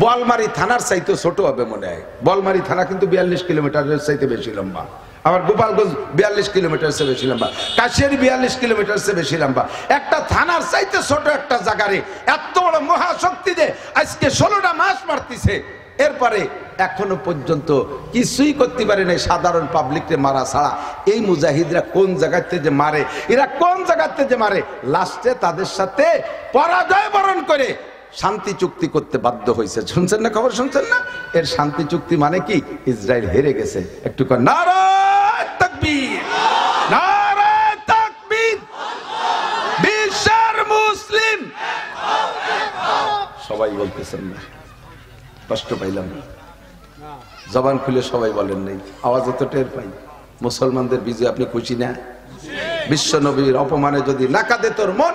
বলমারি থানার চাইতে ছোট হবে মনে হয়। বলমারি থানা কিন্তু 42 কিলোমিটারের চাইতে বেশি লম্বা। আমার গোপালগঞ্জ 42 কিলোমিটার সে বেশি লম্বা, কাশিয়ারি 42 কিলোমিটার সে বেশি লম্বা। একটা থানার চাইতে ছোট একটা জায়গারে এত বড় মহাশক্তি দিয়ে আজকে 16টা মাস মারতেছে। এরপরে এখনো পর্যন্ত কিছুই করতে পারে নাই সাধারণ পাবলিককে মারা ছাড়া। এই মুজাহিদরা কোন জায়গাতে যে মারে, এরা কোন জায়গাতে যে মারে, লাস্টে তাদের সাথে পরাজয় বরণ করে শান্তি চুক্তি করতে বাধ্য হয়েছে। শুনছেন না খবর? শুনছেন না? এর শান্তি চুক্তি মানে কি? ইসরায়েল হেরে গেছে। একটু নারায়ে তাকবীর, নারায়ে তাকবীর। বিশ্বের মুসলিম সবাই বলতেছেন না, কষ্ট পাইলাম। জবান খুলে সবাই বলেন নাই, আওয়াজ তো টের পাই। মুসলমানদের বিজয় আপনি খুশি না? বিশ্ব নবীর অপমানে যদি না কাঁদে তোর মন,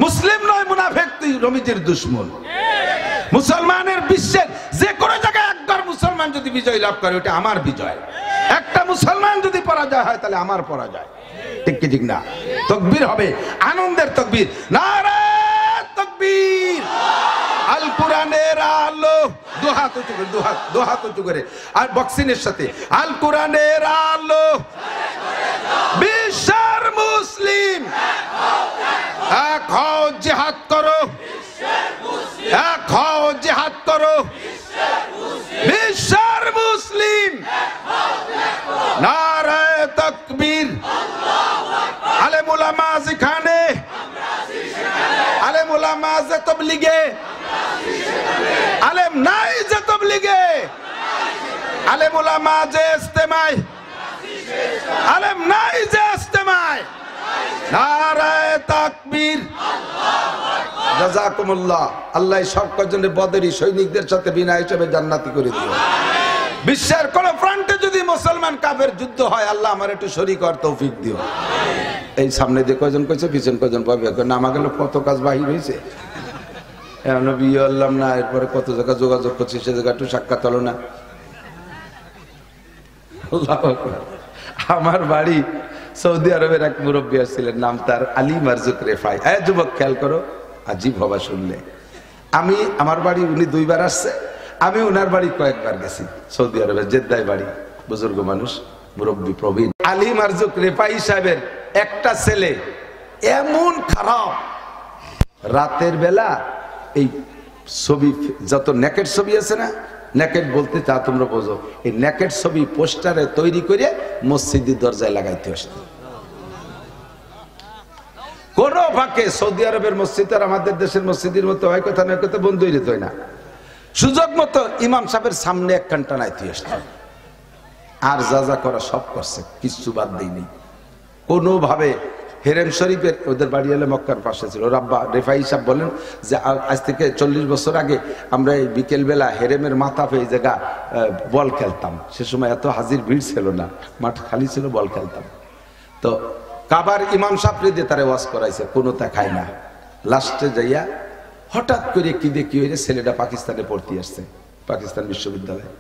মুসলিম নয় মুনাফিক, তুই রমিজের দুশমন। মুসলমানের বিশ্বের যে কোনো জায়গায় একবার মুসলমান যদি বিজয় লাভ করে, ওটা আমার বিজয়। একটা মুসলমান যদি পরাজয় হয়, তাহলে আমার পরাজয়। ঠিক কি ঠিক না? তাকবীর হবে, আনন্দের তাকবীর। নারায়ে তাকবীর। আল কোরআনের আলো, দুহাত উঁচু করে, দুহাত উঁচু করে, আর বক্সিনের সাথে, আল কোরআনের আলো। বিশ্বের মুসলিম এক হও, জিহাদ করো, এক হও, জিহাদ করো। বিশ্বের মুসলিম নারায়ে তাকবীর। আলেম উলামা যেখানে, আলেম উলামা যে তাবলীগে, আলেম নাই যে তাবলীগে, আলেম উলামা যে ইজতেমায়, আলেম নাই যে ইজতেমায়। নারায়ে তাকবীর। জাযাকুমুল্লাহ। আল্লাহ সব কজনের বদরি সৈনিকদের সাথে বিনা হিসেবে জান্নাতি করে দিও। বিশ্বের কোন ফ্রন্টে যদি মুসলমান কাফের যুদ্ধ হয়, আল্লাহ আমার একটু শরীক হওয়ার তৌফিক দিও। এই সামনে দিয়ে কয়জন কইছে, পিছন কয়জন পাবে, নামা গেল কত কাজ বাহির হয়েছে। এখনো বিয়ে হলাম না, এরপরে কত জায়গা যোগাযোগ করছি, সে জায়গা একটু সাক্ষাৎ হলো না। আমার বাড়ি সৌদি আরবের এক মুরব্বী আসছিলেন, নাম তার আলী মারজুক রেফাই। যুবক খেয়াল করো, আজীব হবা শুনলে। আমি, আমার বাড়ি উনি 2 বার আসছে, আমি ওনার বাড়ি কয়েকবার গেছি। সৌদি আরবের জেদ্দায় বাড়ি, বুজুর্গ মানুষ, মুরব্বী প্রবীণ। আলী মারজুক রেফাই সাহেবের একটা ছেলে এমন খারাপ, রাতের বেলা এই ছবি, যত নেকেট ছবি আছে না, নেকেট বলতে তা তোমরা বোঝো, এই নেকেট ছবি পোস্টারে তৈরি করে মসজিদের দরজায় লাগাইতে আসতো। কোন ফাঁকে সৌদি আরবের মসজিদ আর আমাদের দেশের মসজিদের মতো হয় কথা নয়, কথা বন্ধ হয়ে যেত না। সুযোগ মতো ইমাম সাহেবের সামনে এক ঘন্টা নাইতে আসতো। আর যা যা করা সব করছে, কিচ্ছু বাদ দেয়নি কোনোভাবে। হেরেম শরীফের ওদের বাড়ি হলে মক্কার পাশে ছিল। রাব্বা রেফাই সাহেব বলেন যে আজ থেকে 40 বছর আগে আমরা এই বিকেলবেলা হেরেমের মাথা পেয়ে জায়গা বল খেলতাম। সে সময় এত হাজির ভিড় ছিল না, মাঠ খালি ছিল, বল খেলতাম। তো কাবার ইমাম সাহেব দিয়ে তারা ওয়াজ করাইছে, কোনোটা খায় না। লাস্টে যাইয়া হঠাৎ করে কি দেখি হয়ে ছেলেটা পাকিস্তানে পড়তে আসছে, পাকিস্তান বিশ্ববিদ্যালয়ে।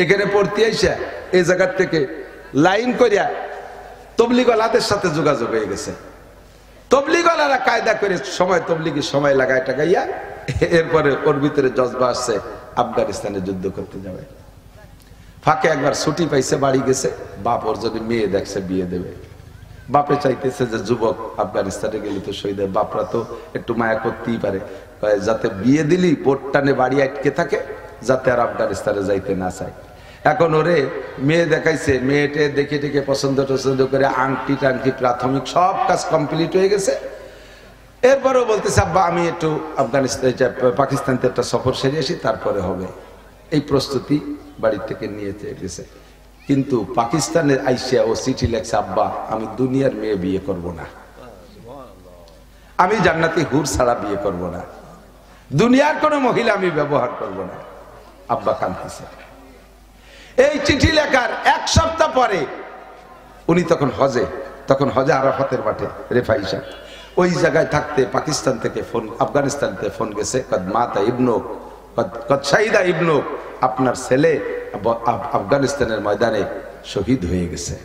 এখানে পড়তে আইসা এই জায়গার থেকে লাইন করিয়া তবলিগওয়ালাদের সাথে যোগাযোগ হয়ে গেছে। তবলিগওয়ালারা কায়দা করে সময় তবলিগি সময় লাগায় টাকাইয়া এরপরে ওর ভিতরে জজবা আসছে আফগানিস্তানে যুদ্ধ করতে যাবে। ফাঁকে একবার ছুটি পাইছে, বাড়ি গেছে। বাপ ওর যদি মেয়ে দেখছে বিয়ে দেবে। বাপে চাইতেছে যে যুবক আফগানিস্তানে গেলে তো শহীদ, বাপরা তো একটু মায়া করতেই পারে, যাতে বিয়ে দিলি বোট টানে বাড়ি আটকে থাকে, যাতে আর আফগানিস্তানে যাইতে না চায়। এখন ওরে মেয়ে দেখাইছে, মেয়েটে দেখে দেখে পছন্দ টছন্দ করে আংটি টাংটি প্রাথমিক সব কাজ কমপ্লিট হয়ে গেছে। এরপরেও বলতেছে আব্বা আমি একটু আফগানিস্তান পাকিস্তান একটা সফর সেরে আসি, তারপরে হবে। এই প্রস্তুতি বাড়ির থেকে নিয়ে গেছে। কিন্তু পাকিস্তানের আইসিয়া ও চিঠি লেখছে, আব্বা আমি দুনিয়ার মেয়ে বিয়ে করব না, আমি জান্নাতি হুর ছাড়া বিয়ে করব না, দুনিয়ার কোনো মহিলা আমি ব্যবহার করব না। আব্বা কাঁদতেছে। এই চিঠি লেখার 1 সপ্তাহ পরে উনি তখন হজে আরাফাতের মাঠে রেফাই সাহেব ওই জায়গায় থাকতে পাকিস্তান থেকে ফোন, আফগানিস্তান থেকে ফোন গেছে, কদ মাতা ইবনুক কদ শাহিদা ইবনুক, আপনার ছেলে আফগানিস্তানের ময়দানে শহীদ হয়ে গেছে।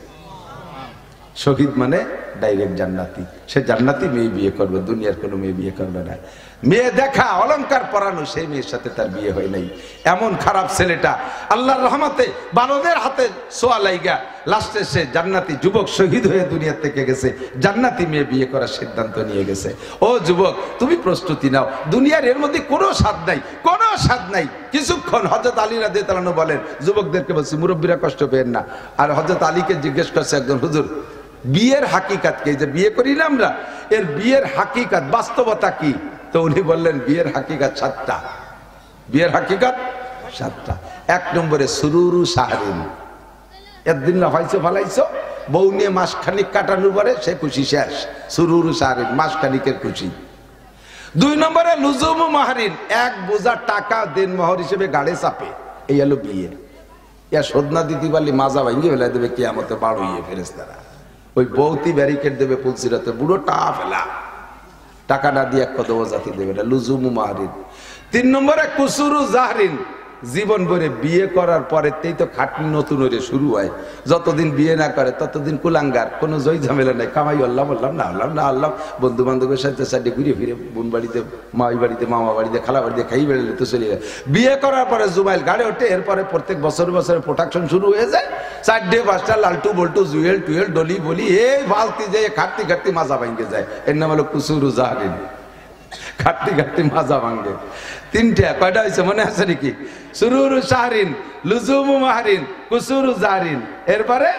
শহীদ মানে ডাইরেক্ট জান্নাতি। সে জান্নাতি মেয়ে বিয়ে করবে, দুনিয়ার কোনো মেয়ে বিয়ে করবে না। মেয়ে দেখা অলংকার পরানো সেই মেয়ের সাথে তার বিয়ে হয় নাই। এমন খারাপ ছেলেটা আল্লাহর রহমতে বালদের হাতে সোয়া লাইগা লাস্টে সে জান্নাতি যুবক শহীদ হয়ে দুনিয়া থেকে গেছে, জান্নাতি মেয়ে বিয়ে করার সিদ্ধান্ত নিয়ে গেছে। ও যুবক তুমি প্রস্তুতি নাও, দুনিয়ার এর মধ্যে কোনো স্বাদ নাই, কোনো স্বাদ নাই। কিছুক্ষণ হযরত আলী রাদিয়াল্লাহু আনহু বলেন, যুবকদেরকে বলছি মুরব্বীরা কষ্ট পেয়েন না। আর হযরত আলীকে জিজ্ঞেস করছে একজন, হুজুর বিয়ের হাকিকাত কি, যে বিয়ে করি না আমরা, এর বিয়ের হাকিকাত বাস্তবতা কি? তো উনি বললেন বিয়ের হাকিকাত 7টা। বিয়ের হাকিকাত 7টা। 1 নম্বরে সুরুরু সাহরিন, একদিন লাফাইছো ফালাইছো, বউ নিয়ে মাসখানিক কাটানোর পরে সে খুশি শেষ, সুরুরু সাহরিন, মাসখানিকের খুশি। 2 নম্বরে লুজুমু মাহরিন, 1 বোঝা টাকা দেন মোহর হিসেবে গাড়ে চাপে, এই হলো বিয়ে। ইয়া সদনা দিতে পারলে মাজা ভাঙ্গি ফেলা দেবে কিয়ামতে বাড়ুইয়ে ফেরেশতারা। ওই বউতি ব্যারিকেড দেবে পুলসিরাতে, বুড়ো টা ফেলা, টাকা না দিয়ে 1 কদম জাতি দেবে না, লুজুমু মাহরিন। 3 নম্বরে কুসুরু জাহরিন, জীবন ভরে বিয়ে করার পরেতেই তো খাটনি নতুন হয়ে শুরু হয়। যতদিন বিয়ে না করে ততদিন কুলাঙ্গার, কোনো জয় ঝামেলা নাই, কামাই আল্লাহ বললাম না আল্লাহ না আল্লাহ, বন্ধু বান্ধবের সাথে সাথে ঘুরে ফিরে বোন বাড়িতে, মাই বাড়িতে, মামা বাড়িতে, খালা বাড়িতে খাই বেড়ালে তো চলে যায়। বিয়ে করার পরে জুমাইল গাড়ি ওঠে, এরপরে প্রত্যেক বছর প্রোডাকশন শুরু হয়ে যায়। 4ডে 5টা লালটু বল্টু জুয়েল টুয়েল ডলি বলি এই ফালতি যায়, খাটতি খাটতি মাজা ভাঙ্গে যায়। এর নাম হলো কুসুরু জাহরিন, খাটতি খাটতি মাজা ভাঙ্গে। 3টে কয়টা হয়েছে মনে আছে নাকি? সুরুরু সাহরিন, লুজুমু মাহরিন, কুসুরু জাহরিন, এরপরে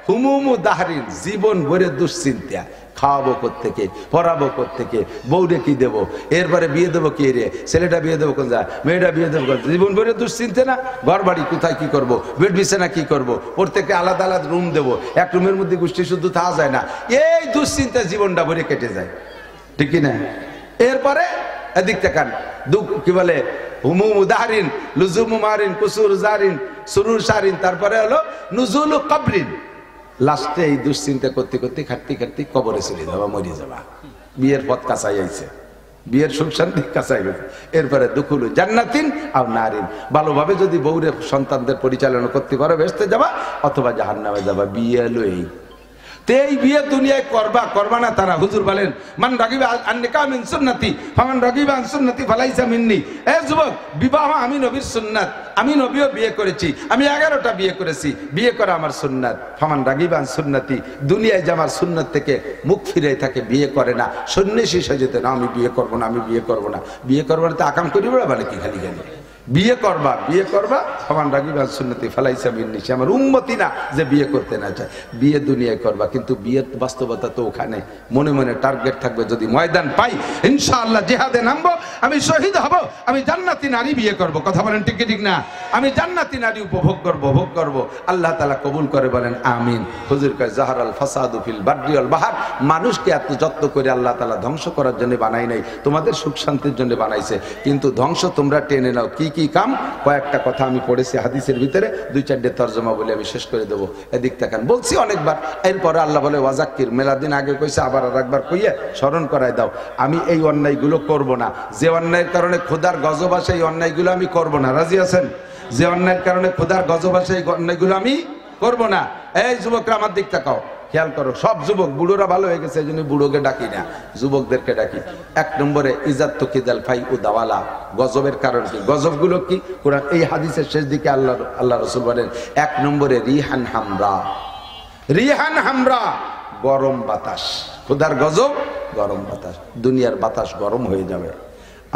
হুমুমু দাহরিন, জীবন ভরে দুশ্চিন্তা, খাওয়াবো কোত্থেকে, পড়াবো কোত্থেকে, বউরে কি দেবো, এরপরে বিয়ে দেবো কে রে, ছেলেটা বিয়ে দেবো কোন যায়, মেয়েটা বিয়ে দেবো কোন, জীবন ভরে দুশ্চিন্তা না। ঘর বাড়ি কোথায় কি করবো, বেড বিছানা কি করবো, প্রত্যেকে আলাদা আলাদা রুম দেবো, এক রুমের মধ্যে গোষ্ঠী শুদ্ধ থাকা যায় না, এই দুশ্চিন্তা জীবনটা ভরে কেটে যায়, ঠিক কি না? এরপরে এদিক তাকান, কি বলে হুমুমু দাহরিন, লুজুমু মাহরিন, কুসুরু জাহরিন, সুরুর সাহরিন, তারপরে হলো নুজুলু কবরিন। লাস্টে এই দুশ্চিন্তা করতে করতে খাটতে খাটতে কবরে চলে যাবা, মরে যাবা। বিয়ের পথ কাছাই আইছে, বিয়ের সুখ শান্তি কাছাই গেছে। এরপরে দুখুলু জান্নাতিন আর নারিন, ভালোভাবে যদি বউরে সন্তানদের পরিচালনা করতে পারো বেহেশতে যাবা, অথবা জাহান্নামে যাবা। বিয়ে হলো এই। এই বিয়ে দুনিয়ায় করবা না তারা। হুজুর বলেন মান রাগিবা আন নিকাহ মিন সুন্নতি ফামান রাগিবা আন সুন্নতি ফালাইসা মিন্নি। এ যুবক, বিবাহ আমি নবীর সুন্নাত, আমি নবীও বিয়ে করেছি, আমি 11টা বিয়ে করেছি, বিয়ে করা আমার সুন্নাত। ফামান রাগিবা আন সুন্নতি, দুনিয়ায় যে আমার সুন্নাত থেকে মুখ ফিরে থাকে, বিয়ে করে না, সন্ন্যাসী সেজেতে না, আমি বিয়ে করবো না, আমি বিয়ে করবো না, বিয়ে করবো না তো আকাম করি বলে কি খালি খালি বিয়ে করবা সমান রাগিবা সুন্নতি ফালাইসা মিন্নিসি, আমার উম্মতি না যে বিয়ে করতে না চায়। বিয়ে দুনিয়ায় করবা, কিন্তু বিয়ের বাস্তবতা তো ওখানে। মনে মনে টার্গেট থাকবে, যদি ময়দান পাই ইনশাআল্লাহ জিহাদে নামবো, আমি শহীদ হব, আমি জান্নাতি নারী বিয়ে করব। কথা বলেন ঠিক ঠিক না? আমি জান্নাতি নারী উপভোগ করব। আল্লাহ তাআলা কবুল করে বলেন আমিন। হুজুর কয় জাহারাল ফাসাদু ফিল বাররি ওয়াল বাহর, মানুষকে এত যত্ন করে আল্লাহ তাআলা ধ্বংস করার জন্য বানাই নাই, তোমাদের সুখ শান্তির জন্য বানাইছে। কিন্তু ধ্বংস তোমরা টেনে নাও। কি কাম? কয়েকটা কথা আমি পড়েছি হাদিসের ভিতরে, 2-4টে তরজমা বলে আমি শেষ করে দেবো। এদিক তাকান, বলছি অনেকবার। এরপরে আল্লাহ বলে ওয়াজাক্কির, মেলাদিন আগে কইছে, আবার আর একবার কইয়ে স্মরণ করায় দাও। আমি এই অন্যায়গুলো করব না, যে অন্যায়ের কারণে খোদার গজব আসে এই অন্যায়গুলো আমি করব না। রাজি আছেন? যে অন্যায়ের কারণে খোদার গজব আসে এই অন্যায়গুলো আমি করব না। এই যুবকরা আমার দিক তাকাও, খেয়াল করো। সব যুবক, বুড়োরা ভালো হয়ে গেছে, এই জন্য বুড়োকে ডাকি না, যুবকদেরকে ডাকি। 1 নম্বরে ইজাত তুকিদাল ফাই উ দাওয়ালা, গজবের কারণ কি? গজবগুলো কি? কোরআন এই হাদিসের শেষ দিকে আল্লাহ রাসূল বলেন 1 নম্বরে রিহান হামরা, গরম বাতাস। খোদার গজব গরম বাতাস, দুনিয়ার বাতাস গরম হয়ে যাবে।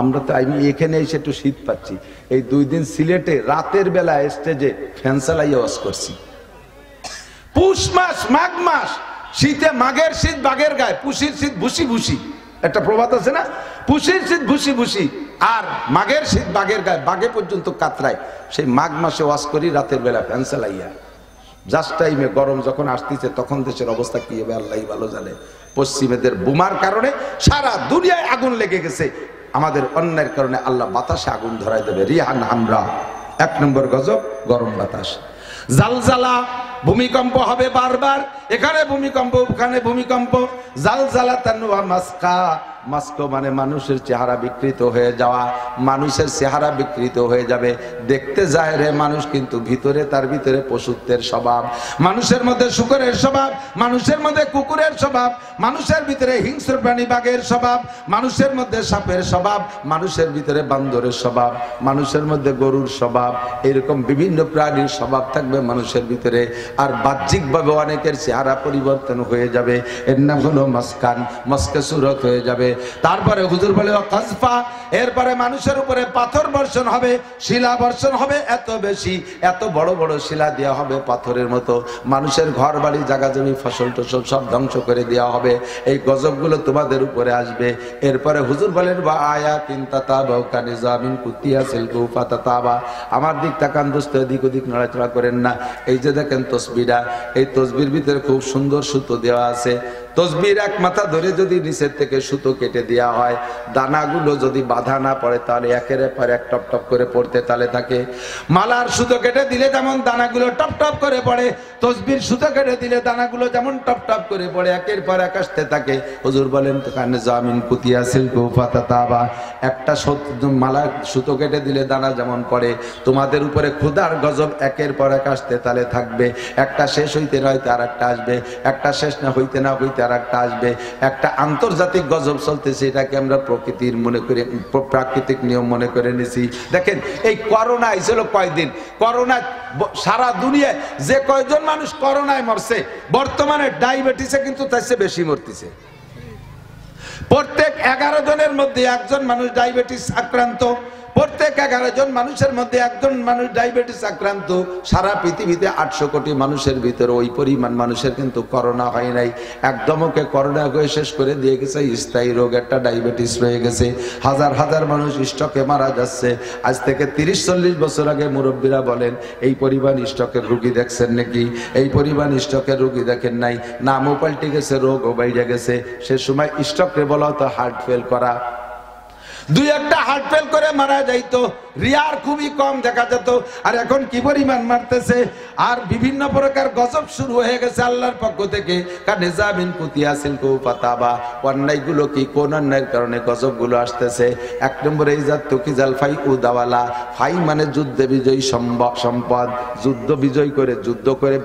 আমরা তো আমি এখানে এসে একটু শীত পাচ্ছি। এই 2 দিন সিলেটে রাতের বেলা স্টেজে ফ্যান চালাইয়া ওয়াজ করছি। পুষ মাস, মাঘ মাস, শীতে মাঘের শীত বাঘের গায়ে, পুষির শীত ভুসি ভুসি, একটা প্রবাদ আছে না? পুষির শীত ভুসি ভুসি, আর মাঘের শীত বাঘের গায়ে, বাঘে পর্যন্ত কাতরায়। সেই মাঘ মাসে ওয়াজ করি রাতের বেলা ফ্যান চালাইয়া। জাস্ট টাইমে গরম যখন আসতেছে তখন দেশের অবস্থা কি হবে আল্লাহই ভালো জানে। পশ্চিমেদের বোমার কারণে সারা দুনিয়ায় আগুন লেগে গেছে। আমাদের অন্যের কারণে আল্লাহ বাতাসে আগুন ধরাই দেবে। রিহান হামরা, 1 নম্বর গজব গরম বাতাস। জালজালা, ভূমিকম্প হবে বারবার, এখানে ভূমিকম্প ওখানে ভূমিকম্প। জালজালাতান ওয়া মাসকা, মাস্কো মানে মানুষের চেহারা বিকৃত হয়ে যাওয়া, মানুষের চেহারা বিকৃত হয়ে যাবে। দেখতে যায় রে মানুষ, কিন্তু ভিতরে তার ভিতরে পশুত্বের স্বভাব, মানুষের মধ্যে শুকরের স্বভাব, মানুষের মধ্যে কুকুরের স্বভাব, মানুষের ভিতরে হিংস্র প্রাণী বাঘের স্বভাব, মানুষের মধ্যে সাপের স্বভাব, মানুষের ভিতরে বান্দরের স্বভাব, মানুষের মধ্যে গরুর স্বভাব। এরকম বিভিন্ন প্রাণীর স্বভাব থাকবে মানুষের ভিতরে। আর বাহ্যিকভাবে অনেকের চেহারা পরিবর্তন হয়ে যাবে। এর নাম হলো মাসকান, মস্কে সুরত হয়ে যাবে। তারপরে হুজুর বলে কাজফা, এরপরে মানুষের উপরে পাথর বর্ষণ হবে, শিলা বর্ষণ হবে, এত বেশি, এত বড় বড় শিলা দেওয়া হবে পাথরের মতো। মানুষের ঘর বাড়ি জায়গা জমি ফসল টসল সব ধ্বংস করে দেওয়া হবে। এই গজবগুলো তোমাদের উপরে আসবে। এরপরে হুজুর বলেন বা আয়াতিন তাতাবা কানিজামিন কুতিয়াসিল কুফাতাতাবা। আমার দিক তাকান দোস্ত, এদিক ওদিক নড়াচড়া করেন না। এই যে দেখেন তসবিরা, এই তসবির ভিতরে খুব সুন্দর সুতো দেওয়া আছে। তসবির এক মাথা ধরে যদি নিচের থেকে সুতো কেটে দেওয়া হয়, দানাগুলো যদি বাধা না পড়ে তাহলে একের পর এক টপ টপ করে পড়তে তালে থাকে। মালার সুতো কেটে দিলে যেমন দানাগুলো টপ টপ করে পড়ে, তসবির সুতো কেটে দিলে দানাগুলো যেমন টপ টপ করে পড়ে, একের পর এক আসতে থাকে। হুজুর বলেন কানে জামিন কুতিয়াসিল কুফাতাতাবা, একটা মালার সুতো কেটে দিলে দানা যেমন পড়ে, তোমাদের উপরে খোদার গজব একের পর এক আসতে তালে থাকবে। একটা শেষ হইতে না হইতে আর একটা আসবে, একটা শেষ না হইতে না হইতে আর একটা আসবে। একটা আন্তর্জাতিক গজব চলতেছে, এটাকে আমরা প্রকৃতির মনে করে, প্রাকৃতিক নিয়ম মনে করে নিছি। দেখেন এই করোনা হয়েছিল কয়দিন, করোনা সারা দুনিয়ায় যে কয়জন মানুষ করোনায় মরছে, বর্তমানে ডায়াবেটিসে কিন্তু তার চেয়ে বেশি মরতেছে। প্রত্যেক 11 জনের মধ্যে একজন মানুষ ডায়াবেটিস আক্রান্ত, প্রত্যেক 11 জন মানুষের মধ্যে একজন মানুষ ডায়াবেটিস আক্রান্ত। সারা পৃথিবীতে 800 কোটি মানুষের ভিতরে ওই পরিমাণ মানুষের কিন্তু করোনা হয় নাই। একদমকে করোনা হয়ে শেষ করে দিয়ে গেছে, স্থায়ী রোগ একটা ডায়াবেটিস রয়ে গেছে। হাজার হাজার মানুষ স্ট্রোকে মারা যাচ্ছে। আজ থেকে 30-40 বছর আগে মুরব্বীরা বলেন এই পরিমাণ স্ট্রোকের রোগী দেখছেন নাকি? এই পরিমাণ স্ট্রোকের রোগী দেখেন নাই। নামও পাল্টে গেছে, রোগও বাইরে গেছে। সে সময় স্ট্রোকে বলা হতো হার্ট ফেল করা, 2-1টা হার্ট ফেল করে মারা যাইতো, রিয়ার খুবই কম দেখা যেত। আর এখন কি পরিমাণ মারতেছে। আর বিভিন্ন প্রকার গজব শুরু হয়ে গেছে আল্লাহর পক্ষ থেকে। কানিজামিন কুতিয়াসিল কুফাতাবা, অন্যায়গুলো কি, কোন অন্যায়ের কারণে গজবগুলো আসতেছে? 1 নম্বরে ইজাত তুকিজাল ফাই উ দাওয়ালা, ফাই মানে যুদ্ধে বিজয়ী সম্পদ। যুদ্ধ বিজয় করে, যুদ্ধ করে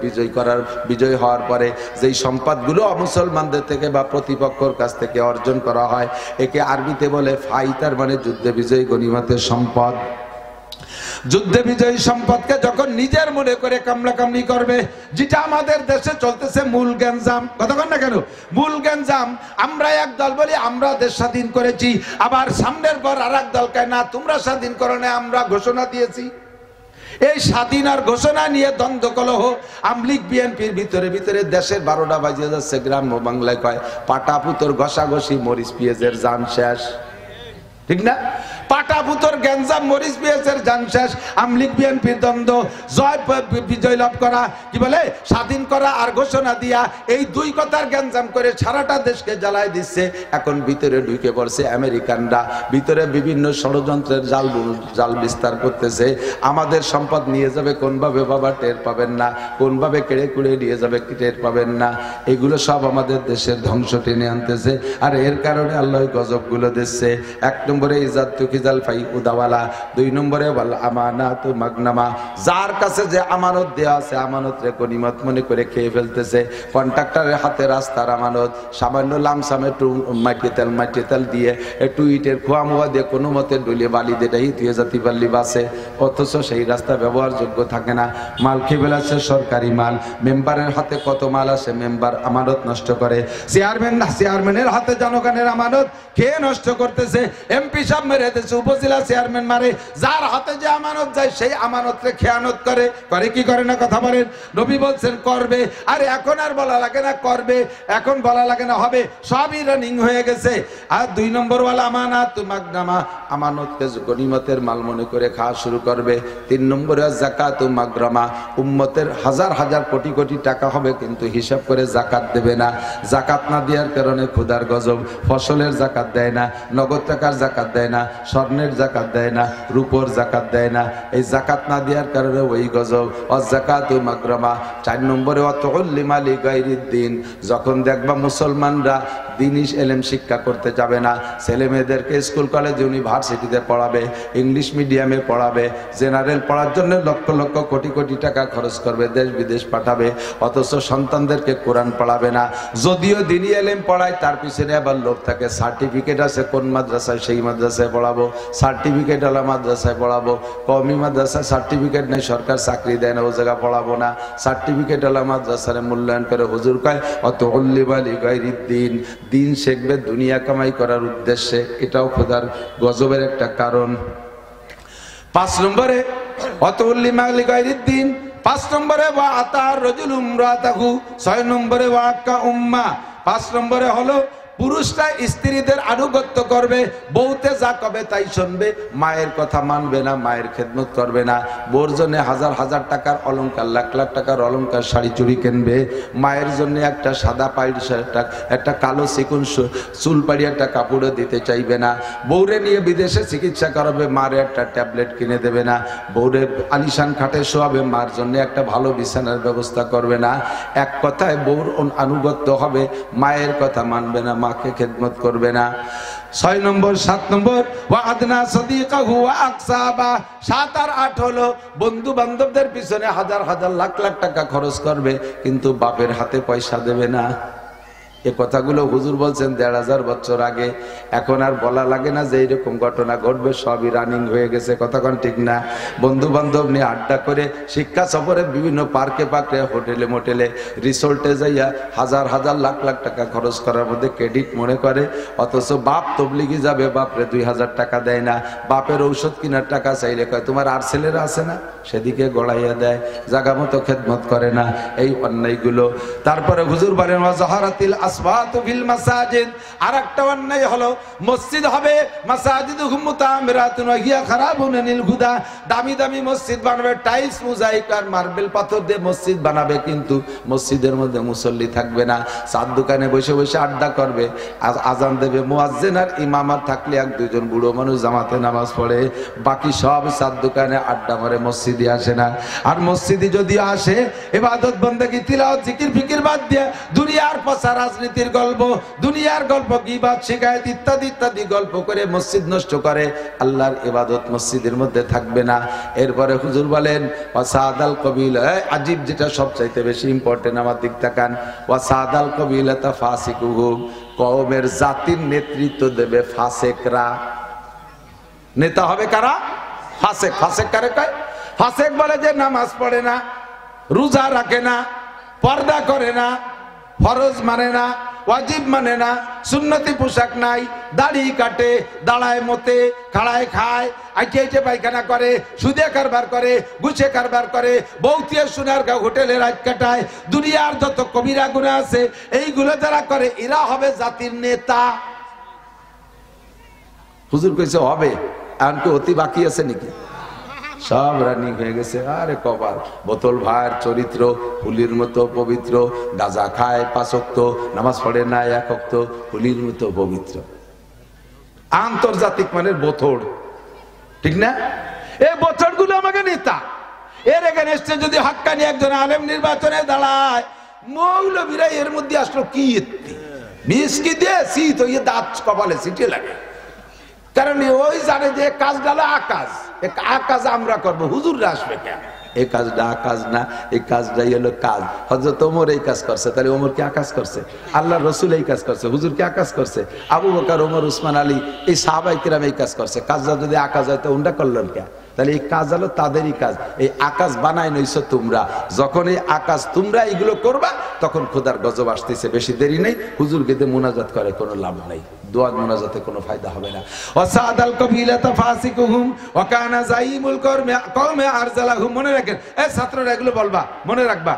বিজয় হওয়ার পরে যেই সম্পদগুলো মুসলমানদের থেকে বা প্রতিপক্ষের কাছ থেকে অর্জন করা হয়, একে আরবিতে বলে ফাই, তার মানে যুদ্ধে বিজয়ী গনিমতের সম্পদ। যুদ্ধে বিজয়ী সম্পদকে যখন নিজের মনে করে কামলা কামলি করবে, যেটা আমাদের দেশে চলতেছে মূল গ্যাঞ্জাম, কতক্ষণ না কেন মূল গ্যাঞ্জাম। আমরা এক দল বলি আমরা দেশ স্বাধীন করেছি, আবার সামনের পর আর এক দল কয় না তোমরা স্বাধীন করো না, আমরা ঘোষণা দিয়েছি। এই স্বাধীন আর ঘোষণা নিয়ে দ্বন্দ্ব কলহ আমলিগ বিএনপির ভিতরে ভিতরে দেশের 12টা বাজিয়ে যাচ্ছে। গ্রাম্য বাংলায় কয় পাটাপুতর ঘষাঘষি মরিচ পেঁয়াজের জান শেষ, ঠিক না? পাটাপুতর গ্যাঞ্জাম মরিচ পেঁয়াজের জান শেষ। আমলিগ বিএনপির দ্বন্দ্ব, জয় বিজয় লাভ করা, কি বলে স্বাধীন করা আর ঘোষণা দিয়া, এই দুই কথার গ্যাঞ্জাম করে সারাটা দেশকে জ্বালায় দিচ্ছে। এখন ভিতরে ঢুকে পড়ছে আমেরিকানরা, ভিতরে বিভিন্ন ষড়যন্ত্রের জাল বিস্তার করতেছে। আমাদের সম্পদ নিয়ে যাবে কোনভাবে বাবা টের পাবেন না, কোনভাবে কেড়ে কুড়ে নিয়ে যাবে টের পাবেন না। এগুলো সব আমাদের দেশের ধ্বংস টেনে আনতেছে। আর এর কারণে আল্লাহ গজবগুলো দিচ্ছে। 1 নম্বরে ইজাত তুকিজাল ফাই উদাওয়ালা, 2 নম্বরে ওয়াল আমানাত মাগনামা, যার কাছে যে আমানত দেয়া আছে আমানত রে গনিমত মনে করে খেয়ে ফেলতেছে। কন্ট্রাক্টরের হাতে রাস্তার আমানত, সামান্য লামসামে একটু মাটি তেল দিয়ে একটু ইটের খোয়া মোয়া দিয়ে কোনো মতে ডলিয়ে বালি দেটাই ধুয়ে জাতি পারলি বাসে, অথচ সেই রাস্তা ব্যবহারযোগ্য থাকে না। মাল খেয়ে ফেলাচ্ছে সরকারি মাল। মেম্বারের হাতে কত মাল আসে, মেম্বার আমানত নষ্ট করে। চেয়ারম্যানের হাতে জনগণের আমানত খেয়ে নষ্ট করতেছে। এমপি সব মেরে দিচ্ছে, উপজেলা চেয়ারম্যান মারে। যার হাতে যে আমানত যায় সেই আমানতরে খেয়ানত করে কি করে না কথা বলেন? নবী বলছেন করবে। আর এখন আর বলা লাগে না করবে, এখন বলা লাগে না হবে, সবই রানিং হয়ে গেছে। আর 2 নম্বর ওয়ালা আমানাত মাগনামা, আমানতকে গনিমতের মাল মনে করে খাওয়া শুরু করবে। 3 নম্বরে যাকাত মাগরামা, উম্মতের হাজার হাজার কোটি কোটি টাকা হবে কিন্তু হিসাব করে যাকাত দেবে না। যাকাত না দেওয়ার কারণে ক্ষুধার গজব। ফসলের যাকাত দেয় না, নগদ টাকার যাকাত দেয় না, স্বর্ণের যাকাত দেয় না, রূপোর যাকাত দেয় না। এই যাকাত না দেওয়ার কারণে ওই গজব। অযাকাতু মাগরামা। 4 নম্বরে অতুল্লিমা লিগাইরিদ্দিন, যখন দেখবা মুসলমানরা দিনিস এলেম শিক্ষা করতে যাবে না, ছেলে মেয়েদেরকে স্কুল কলেজ ইউনিভার্সিটিতে পড়াবে, ইংলিশ মিডিয়ামে পড়াবে, জেনারেল পড়ার জন্য লক্ষ লক্ষ কোটি কোটি টাকা খরচ করবে, দেশ বিদেশ পাঠাবে, অথচ সন্তানদেরকে কোরআন পড়াবে না। যদিও দিনী এলেম পড়ায়, তার পিছনে আবার লোভ থাকে। সার্টিফিকেট আছে কোন মাদ্রাসায়, সেই মাদ্রাসায় পড়াবো, সার্টিফিকেট আলা মাদ্রাসায় পড়াবো। কওমি মাদ্রাসায় সার্টিফিকেট নেই, সরকার চাকরি দেয় না, ও জায়গা পড়াবো না। সার্টিফিকেট আলা মাদ্রাসায় মূল্যায়ন করে হুজুর কয় অতুল্লিমা লিগাইরিদ্দিন, দিন শিখবে দুনিয়া কামাই করার উদ্দেশ্যে। এটাও খোদার গজবের একটা কারণ। 5 নম্বরে অতুল্লিমা লিগাইরিদ্দিন, 5 নম্বরে ওয়া আতার রাজুলুম রাতাহু, 6 নম্বরে ওয়া আক্কা উম্মা। 5 নম্বরে হলো পুরুষরা স্ত্রীদের আনুগত্য করবে, বউতে যা কবে তাই শুনবে, মায়ের কথা মানবে না, মায়ের খেদমত করবে না। বউর জন্য হাজার হাজার টাকার অলংকার, লাখ লাখ টাকার অলংকার শাড়ি চুড়ি কিনবে, মায়ের জন্য একটা সাদা পাইট শার্ট, একটা কালো চিকুন চুল পাড়ি একটা কাপড়ও দিতে চাইবে না। বউরে নিয়ে বিদেশে চিকিৎসা করাবে, মারে একটা ট্যাবলেট কিনে দেবে না। বউরে আলিশান খাটে শোয়াবে, মার জন্য একটা ভালো বিছানার ব্যবস্থা করবে না। এক কথায় বউর আনুগত্য হবে, মায়ের কথা মানবে না, মাকে খেদমত করবে না। 6 নম্বর 7 নম্বর ওয়া আদনা সাদিকাহু ওয়া আকসাবা, 7 আর 8 হলো বন্ধু বান্ধবদের পিছনে হাজার হাজার লাখ লাখ টাকা খরচ করবে কিন্তু বাপের হাতে পয়সা দেবে না। এ কথাগুলো হুজুর বলছেন 1500 বছর আগে। এখন আর বলা লাগে না যে এইরকম ঘটনা ঘটবে, সবই রানিং হয়ে গেছে। কথাক্ষণ ঠিক না? বন্ধু বান্ধব নিয়ে আড্ডা করে, শিক্ষা সফরে বিভিন্ন পার্কে পার্কে, হোটেলে মোটেলে, রিসোর্টে যাইয়া হাজার হাজার লাখ লাখ টাকা খরচ করার মধ্যে ক্রেডিট মনে করে, অথচ বাপ তবলিগি যাবে, বাপরে 2000 টাকা দেয় না। বাপের ঔষধ কেনার টাকা চাইলে কয় তোমার আর ছেলেরা আছে না, সেদিকে গড়াইয়া দেয়, জাগা মতো খেদমত করে না। এই অন্যায়গুলো। তারপরে হুজুর বলেন ওয়াজাহারাতিল আসওয়াতু ফিল মাসাজিদ, আরেকটা অন্যায় হলো মসজিদ হবে মাসাজিদুহুম মুতামিরাতুন ওয়া হিয়া খারাবুন আনিল হুদা, দামি দামি মসজিদ বানাবে, টাইলস মোজাইক আর মার্বেল পাথর দিয়ে মসজিদ বানাবে, কিন্তু মসজিদের মধ্যে মুসল্লি থাকবে না। চার দোকানে বসে বসে আড্ডা করবে, আজান দেবে মুয়াজ্জিন আর ইমাম, আর থাকলে 1-2 জন বুড়ো মানুষ জামাতে নামাজ পড়ে, বাকি সব চার দোকানে আড্ডা মারে, মসজিদে আসে না। আর মসজিদে যদি আসে ইবাদত বন্দেগী তিলাওয়াত জিকির ফিকির বাদ দিয়ে দুনিয়ার পচা রাজনীতির গল্প, দুনিয়ার গল্প, গীবাত শিকায়েত ইত্যাদি ইত্যাদি গল্প করে মসজিদ নষ্ট করে, আল্লাহর ইবাদত মসজিদের মধ্যে থাকবে না। এরপরে হুজুর বলেন ওয়াসাদাল কবিলা, আজীব যেটা সবচাইতে বেশি ইম্পর্টেন্ট, আমার দিক তাকান, ওয়াসাদাল কবিলাতা ফাসিকুহুম, কওমের জাতির নেতৃত্ব দেবে ফাসেকরা। নেতা হবে কারা? ফাসেক। ফাসেক কারে কয়? ফাসেক বলে যে নামাজ পড়ে না, রোজা রাখে না, পর্দা করে না, ফরজ মানে না, ওয়াজিব মানে না, সুন্নতি পোশাক নাই, দাড়ি কাটে, দাঁড়ায় মতে, খাড়ায় খায়, আইটে আইটে পায়খানা করে, সুদে কারবার করে, গুছে কারবার করে, বৌতিয়া সোনার গাঁও হোটেলে রাত কাটায়, দুনিয়ার যত কবিরা গুনাহ আছে এইগুলো যারা করে এরা হবে জাতির নেতা। হুজুর কইছে হবে, এখন কি অতি বাকি আছে নাকি? সব রানিং হয়ে গেছে। আরে কপাল, বোতল ভাইয়ের চরিত্র ফুলির মতো পবিত্র, গাঁজা খায় 5 ওয়াক্ত, নামাজ পড়ে না 1 ওয়াক্ত, ফুলির মতো পবিত্র, আন্তর্জাতিক মানের বোতল, ঠিক না? এই বোতল গুলো আমাকে নেতা। এর এগেনস্টে যদি হাক্কানি একজন আলেম নির্বাচনে দাঁড়ায়, মৌলবীরা এর মধ্যে আসলো কি মিসকি দিয়ে শীত হয়ে দাঁত কপালে সিটে লাগে, কারণ ওই জানে যে কাজ ডালে আকাশ, আকাশ আমরা করবো, হুজুররা আসবে কেন? এই কাজটা আকাশ না, এই কাজটাই হলো কাজ। হযরত ওমর এই কাজ করছে, তাহলে ওমর কি আকাশ করছে? আল্লাহ রসুল এই কাজ করছে, হুজুর কি আকাশ করছে? আবু বকর, ওমর, উসমান আলী, এই সাহাবায়ে কিরাম এই কাজ করছে। কাজটা যদি আকাশ হয় তো উন্ডা করলেন কে? তাহলে এই কাজ হলো তাদেরই কাজ। এই আকাশ বানাই নইছো তোমরা। যখন এই আকাশ তোমরা এইগুলো করবা তখন খোদার গজব আসতেছে। বেশি দেরি নেই, হুজুর গেদে মুনাজাত করে কোনো লাভ নাই, দোয়া মুনাজাতে কোনো ফায়দা হবে না। ওয়াসাদাল কবিলাতা ফাসিকুহুম ওয়া কানা যাইমুল কওমে আরজালাহুম। মনে রাখেন এই ছাত্ররা, এগুলো বলবা, মনে রাখবা।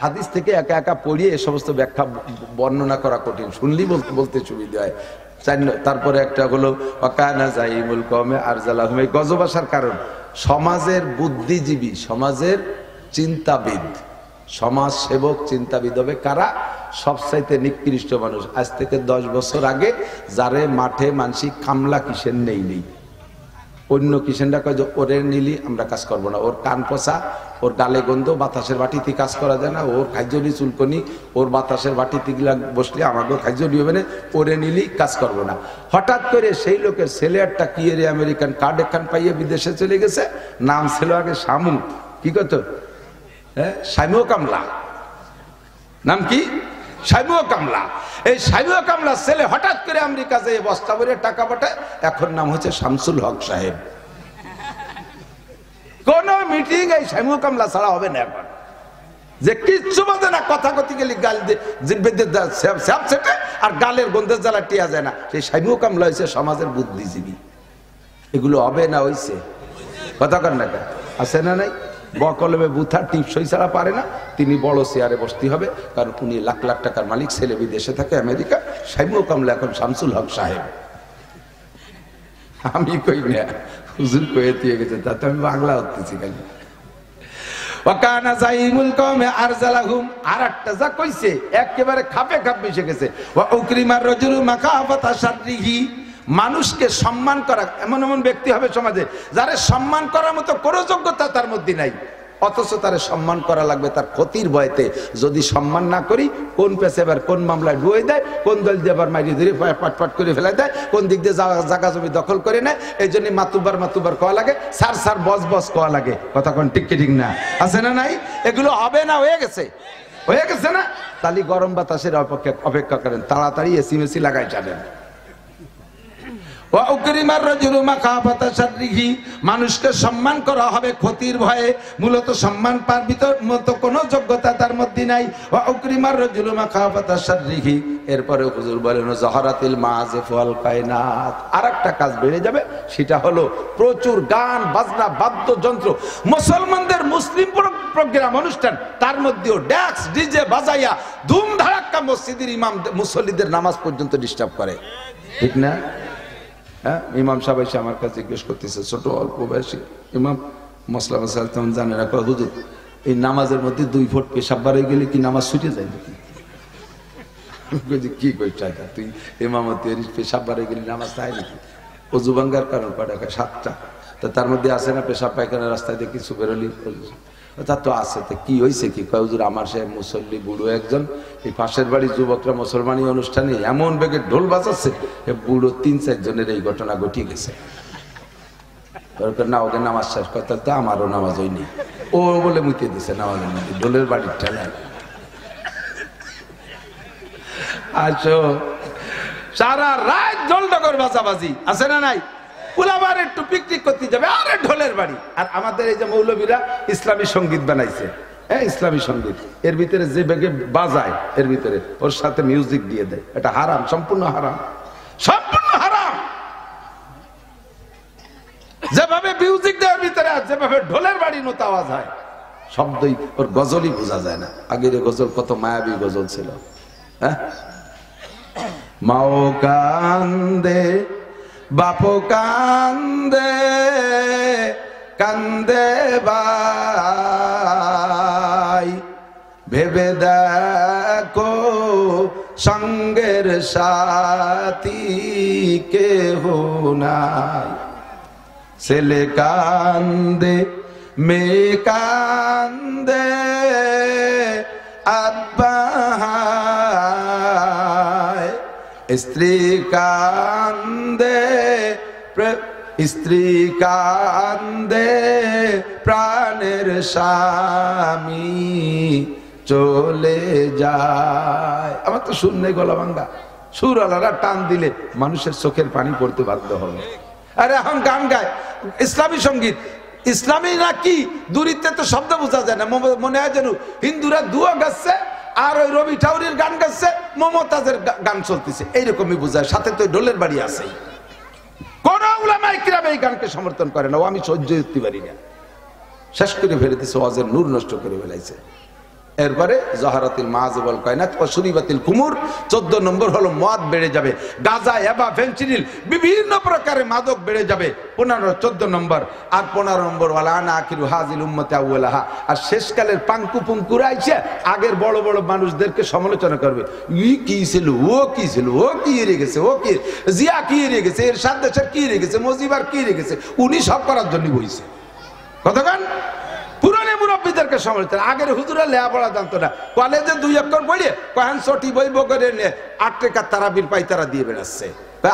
হাদিস থেকে একা একা পড়িয়ে এই সমস্ত ব্যাখ্যা বর্ণনা করা কঠিন, শুনলি বলতে সুবিধা হয়। তারপরে একটা হলো ওয়া কানা যাইমুল কওমে আরজালাহুম। এই গজব আসার কারণ সমাজের বুদ্ধিজীবী, সমাজের চিন্তাবিদ, সমাজ সেবক চিন্তাবিদ হবে কারা? সবচাইতে নিকৃষ্ট মানুষ। আজ থেকে 10 বছর আগে যারে মাঠে মানসিক কামলা কিসের নেই, অন্য কিসেনটা কয় যে ওরে নিলি আমরা কাজ করবো না, ওর কান পচা, ওর গালে গন্ধ, বাতাসের বাটিতে কাজ করা যায় না, ওর খাইজনি চুলকনি, ওর বাতাসের বাটিতে গিলা বসলে আমাকেও খাইজনি হবে না, ওরে নিলি কাজ করবো না। হঠাৎ করে সেই লোকের ছেলে একটা কি রে আমেরিকান কার্ড একখান পাইয়ে বিদেশে চলে গেছে, নাম ছিল আগে শামু, কি কত হ্যাঁ শামীয় কামলা, নাম কি? শামীয় কামলা। এই শামীয় কামলা ছেলে হঠাৎ করে আমেরিকা যেয়ে বস্তা ভরে টাকা পাঠায়, এখন নাম হচ্ছে শামসুল হক সাহেব। কোন মিটিং এই শামীয় কামলা ছাড়া হবে না এখন, যে কিচ্ছু বলতে না, কথা কথি গেলে গাল আর গালের গন্ধের জ্বালা টিয়া যায় না। সেই শামীয় কামলা হয়েছে সমাজের বুদ্ধিজীবী। এগুলো হবে না, হয়েছে কথা কর না, আছে না নাই? বকলমে বুথা টিপসই ছাড়া পারে না, তিনি বড় চেয়ারে বসতে হবে, কারণ উনি লাখ লাখ টাকার মালিক, ছেলে বিদেশে থাকে আমেরিকা। শামীয় কামলা এখন শামসুল হক সাহেব। আমি কই না, হুজুর কয়ে দিয়ে গেছে, তাতে আমি বাংলা হতেছি খালি। ওয়াকানা যাইমুল কওমে আরজালাহুম। আরেকটা যা কইছে একেবারে খাপে খাপ মিশে গেছে। ওয়া উকরিমার রাজুলু মাকাফাতা শাররিহি। মানুষকে সম্মান করা, এমন এমন ব্যক্তি হবে সমাজে যারা সম্মান করার মতো কোনো যোগ্যতা তার মধ্যে নাই, অথচ তারে সম্মান করা লাগবে তার ক্ষতির ভয়তে। যদি সম্মান না করি, কোন পেশাবার কোন মামলায় ডুয়ে দেয়, কোন দল দিয়ে আবার মাইরে ধরে পাটপাট করে ফেলে দেয়, কোন দিক দিয়ে জায়গা জমি দখল করে নেয়। এই জন্য মাতুবার কোয়া লাগে, সার বস কোয়া লাগে। কথা কোন ঠিক কি ঠিক না? আছে না নাই? এগুলো হবে না, হয়ে গেছে না? তালি গরম বাতাসের অপেক্ষা করেন, তাড়াতাড়ি এসি মেসি লাগাই যাবেন। মানুষকে সম্মান করা হবে ক্ষতির ভয়ে, মূলত সম্মান পার মতো কোন যোগ্যতা তার মধ্যে নাই। এরপরে হুজুর বলেন জহরাতিল মাযিফ ওয়াল কায়নাত। আরেকটা কাজ বেড়ে যাবে, সেটা হলো প্রচুর গান বাজনা বাদ্যযন্ত্র। মুসলমানদের মুসলিম প্রোগ্রাম অনুষ্ঠান, তার মধ্যেও ড্যাক্স ডিজে বাজাইয়া ধুম ধাড়াক্কা মসজিদের ইমাম মুসল্লিদের নামাজ পর্যন্ত ডিস্টার্ব করে, ঠিক না? হ্যাঁ, ইমাম সাহেব এসে আমার কাছে জিজ্ঞেস করতেছে, ছোট অল্প বয়সী ইমাম, মসলা মশলা তেমন জানে না, হুজুর এই নামাজের মধ্যে 2 ফুট পেশাব বাড়িয়ে গেলে কি নামাজ ছুটে যায় নাকি? কি করছে তুই, ইমামতি পেশাব বাড়িয়ে গেলে নামাজ চাই নাকি? অজু ভাঙ্গার কারণ কটা? 7টা। তা তার মধ্যে আসে না পেশাব পায়খানা রাস্তায় দিয়ে কিছু বেরোলি? তা তো আছে। তো কি হয়েছে কি? কয় হুজুর আমার সে মুসল্লি বুড়ো একজন, এই পাশের বাড়ির যুবকরা মুসলমানি অনুষ্ঠানে এমন বেগে ঢোল বাজাচ্ছে, বুড়ো 3-4 জনের এই ঘটনা ঘটিয়ে গেছে। দরকার না, ওকে নামাজ শেষ কথা, তো আমারও নামাজ হয়নি, ও বলে মুতে দিছে নামাজের মধ্যে ঢোলের বাড়ির ঠেলায়। আসো, সারা রাত ঢোল ডগর বাজাবাজি, আছে না নাই? পোলাবার একটু পিকনিক করতে যাবে, আরে ঢোলের বাড়ি। আর আমাদের এই যে মৌলবীরা ইসলামী সঙ্গীত বানাইছে, হ্যাঁ ইসলামী সঙ্গীত, এর ভিতরে যে বেগে বাজায় এর ভিতরে ওর সাথে মিউজিক দিয়ে দেয়, এটা হারাম, সম্পূর্ণ হারাম, সম্পূর্ণ হারাম। যেভাবে মিউজিক দেওয়ার ভিতরে যেভাবে ঢোলের বাড়ির মতো আওয়াজ হয়, শব্দই ওর গজলই বোঝা যায় না। আগের গজল কত মায়াবী গজল ছিল, হ্যাঁ। মাও কান্দে বাপো কান্দে, কান্দে ভাই, ভেবে দেখো সঙ্গের সাথী কেহ নাই। ছেলে কান্দে মেয়ে কান্দে, আব্বা স্ত্রী কান্দে, স্ত্রী কান্দে, প্রাণের স্বামী চলে যায়। আমার তো সুর নেই, গলা ভাঙ্গা, সুর আলাদা টান দিলে মানুষের চোখের পানি পড়তে বাধ্য হবে। আরে এখন গান গায় ইসলামী সঙ্গীত, ইসলামী নাকি দূরিতে তো শব্দ বোঝা যায় না, মনে হয় যেন হিন্দুরা দুয়া গাচ্ছে আর ওই রবি ঠাকুরের গান গাচ্ছে, মমতাজের গান চলতেছে, এইরকমই বোঝায়। সাথে তো ঢোলের বাড়ি আছে। কোন উলামায়ে কিরাম এই গানকে সমর্থন করে না, ও আমি সহ্য করতে পারি না। শেষ করে ফেলেছে, ওয়াজের নূর নষ্ট করে ফেলাইছে। এরপরে জহারাতিল মাযবল কায়নাত ও সুরিবাতিল কুমুর, 14 নম্বর হলো মদ বেড়ে যাবে, গাঁজা এবা ফেনসিডিল বিভিন্ন প্রকারের মাদক বেড়ে যাবে, 14 নম্বর। আর 15 নম্বর ওয়ালানা আখিরু হাজিল উম্মতি আউয়ালাহা, আর শেষকালের পাঙ্কু পুঙ্কুরা আইছে আগের বড় বড় মানুষদেরকে সমালোচনা করবে। ই কি ছিল, ও কি ছিল, ও কি হেরে গেছে, ও কি জিয়া কি হেরে গেছে, এর সাথে কি হেরে গেছে, মজিবার কি হেরে গেছে, উনি সব করার জন্য বইছে। কতক্ষণ পুরানে মুরব্বীদেরকে সমালোচনা। আগের হুজুরা লেখাপড়া জানতো না, কলেজে 2 অক্ষর পড়ে কখন ছটি বই বগরে 8 টাকা তারাবির পাইতারা দিয়ে বেড়াচ্ছে।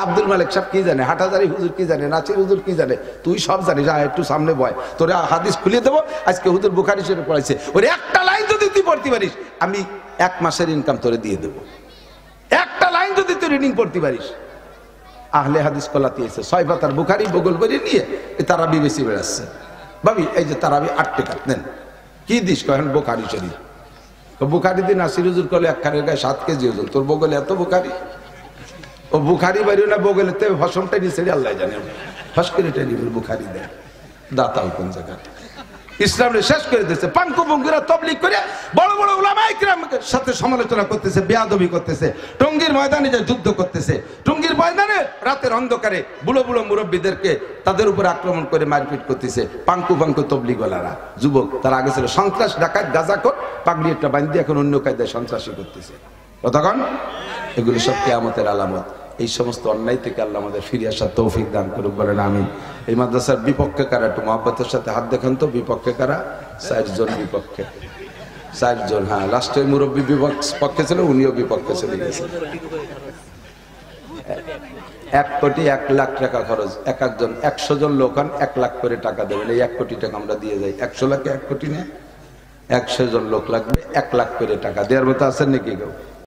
আব্দুল মালিক সাহেব কি জানে, হাটাজারি হুজুর কি জানে, নাচির হুজুর কি জানে, তুই সব জানিস, একটু সামনে বয়, তোরা হাদিস খুলিয়ে দেবো। আজকে হুজুর বুখারী শরীফ পড়াইছে, ওর একটা লাইন যদি তুই পড়তে পারিস আমি 1 মাসের ইনকাম তোরে দিয়ে দেবো। একটা লাইন যদি তুই রিডিং পড়তে পারিস। আহলে হাদিস কলাতিয়েছে 6 পাতার বুখারী বগল করে নিয়ে তারাবি বেশি বেড়াচ্ছে। ভাবি এই যে তারাবি 8 টাকা নেন, কি দিস কহেন বুখারী শরীফ। বুখারী দিন নাসির হুজুর কলে একখানের গায়ে 7 কেজি ওজন, তোর বগলে এত বুখারী, ও বুখারী বাড়িও না বগলে তে ফসমটা নিচে আল্লাহ জানে, ফস করে টেনে বুখারী দেয়। দাতাল কোন জায়গায় ইসলামে শেষ করে দিয়েছে। পাঙ্কু পুঙ্কুরা তবলিগ করে বড় বড় উলামায়ে কিরামের সাথে সমালোচনা করতেছে, বেয়াদবি করতেছে, টঙ্গীর ময়দানে যে যুদ্ধ করতেছে, টঙ্গীর ময়দানে রাতের অন্ধকারে বুড়ো বুড়ো মুরব্বীদেরকে তাদের উপর আক্রমণ করে মারপিট করতেছে পাঙ্কু তবলিগওয়ালারা, যুবক। তার আগে ছিল সন্ত্রাস, ডাকাত, গাঁজাখোর, পাগড়ি একটা বান্ধি এখন অন্য কায়দায় সন্ত্রাসী করতেছে। কতক্ষণ এগুলি সব কিয়ামতের আলামত। এই সমস্ত অন্যায় থেকে আল্লাহ আমাদের ফিরে আসার তৌফিক দান করুক, বলেন আমিন। এই মাদ্রাসার বিপক্ষে কারা, একটু মহব্বতের সাথে হাত দেখান তো। বিপক্ষে কারা? 4 জন বিপক্ষে, 4 জন। হ্যাঁ, লাস্টের মুরব্বী বিপক্ষে ছিল, উনিও বিপক্ষে চলে গেছে। 1 কোটি 1 লাখ টাকা খরচ, এক একজন 100 জন লোক 1 লাখ করে টাকা দেবেন। এই 1 কোটি টাকা আমরা দিয়ে যাই। 100 লাখে 1 কোটি নেই, 100 জন লোক লাগবে, 1 লাখ করে টাকা দেওয়ার মতো আছেন নাকি কেউ?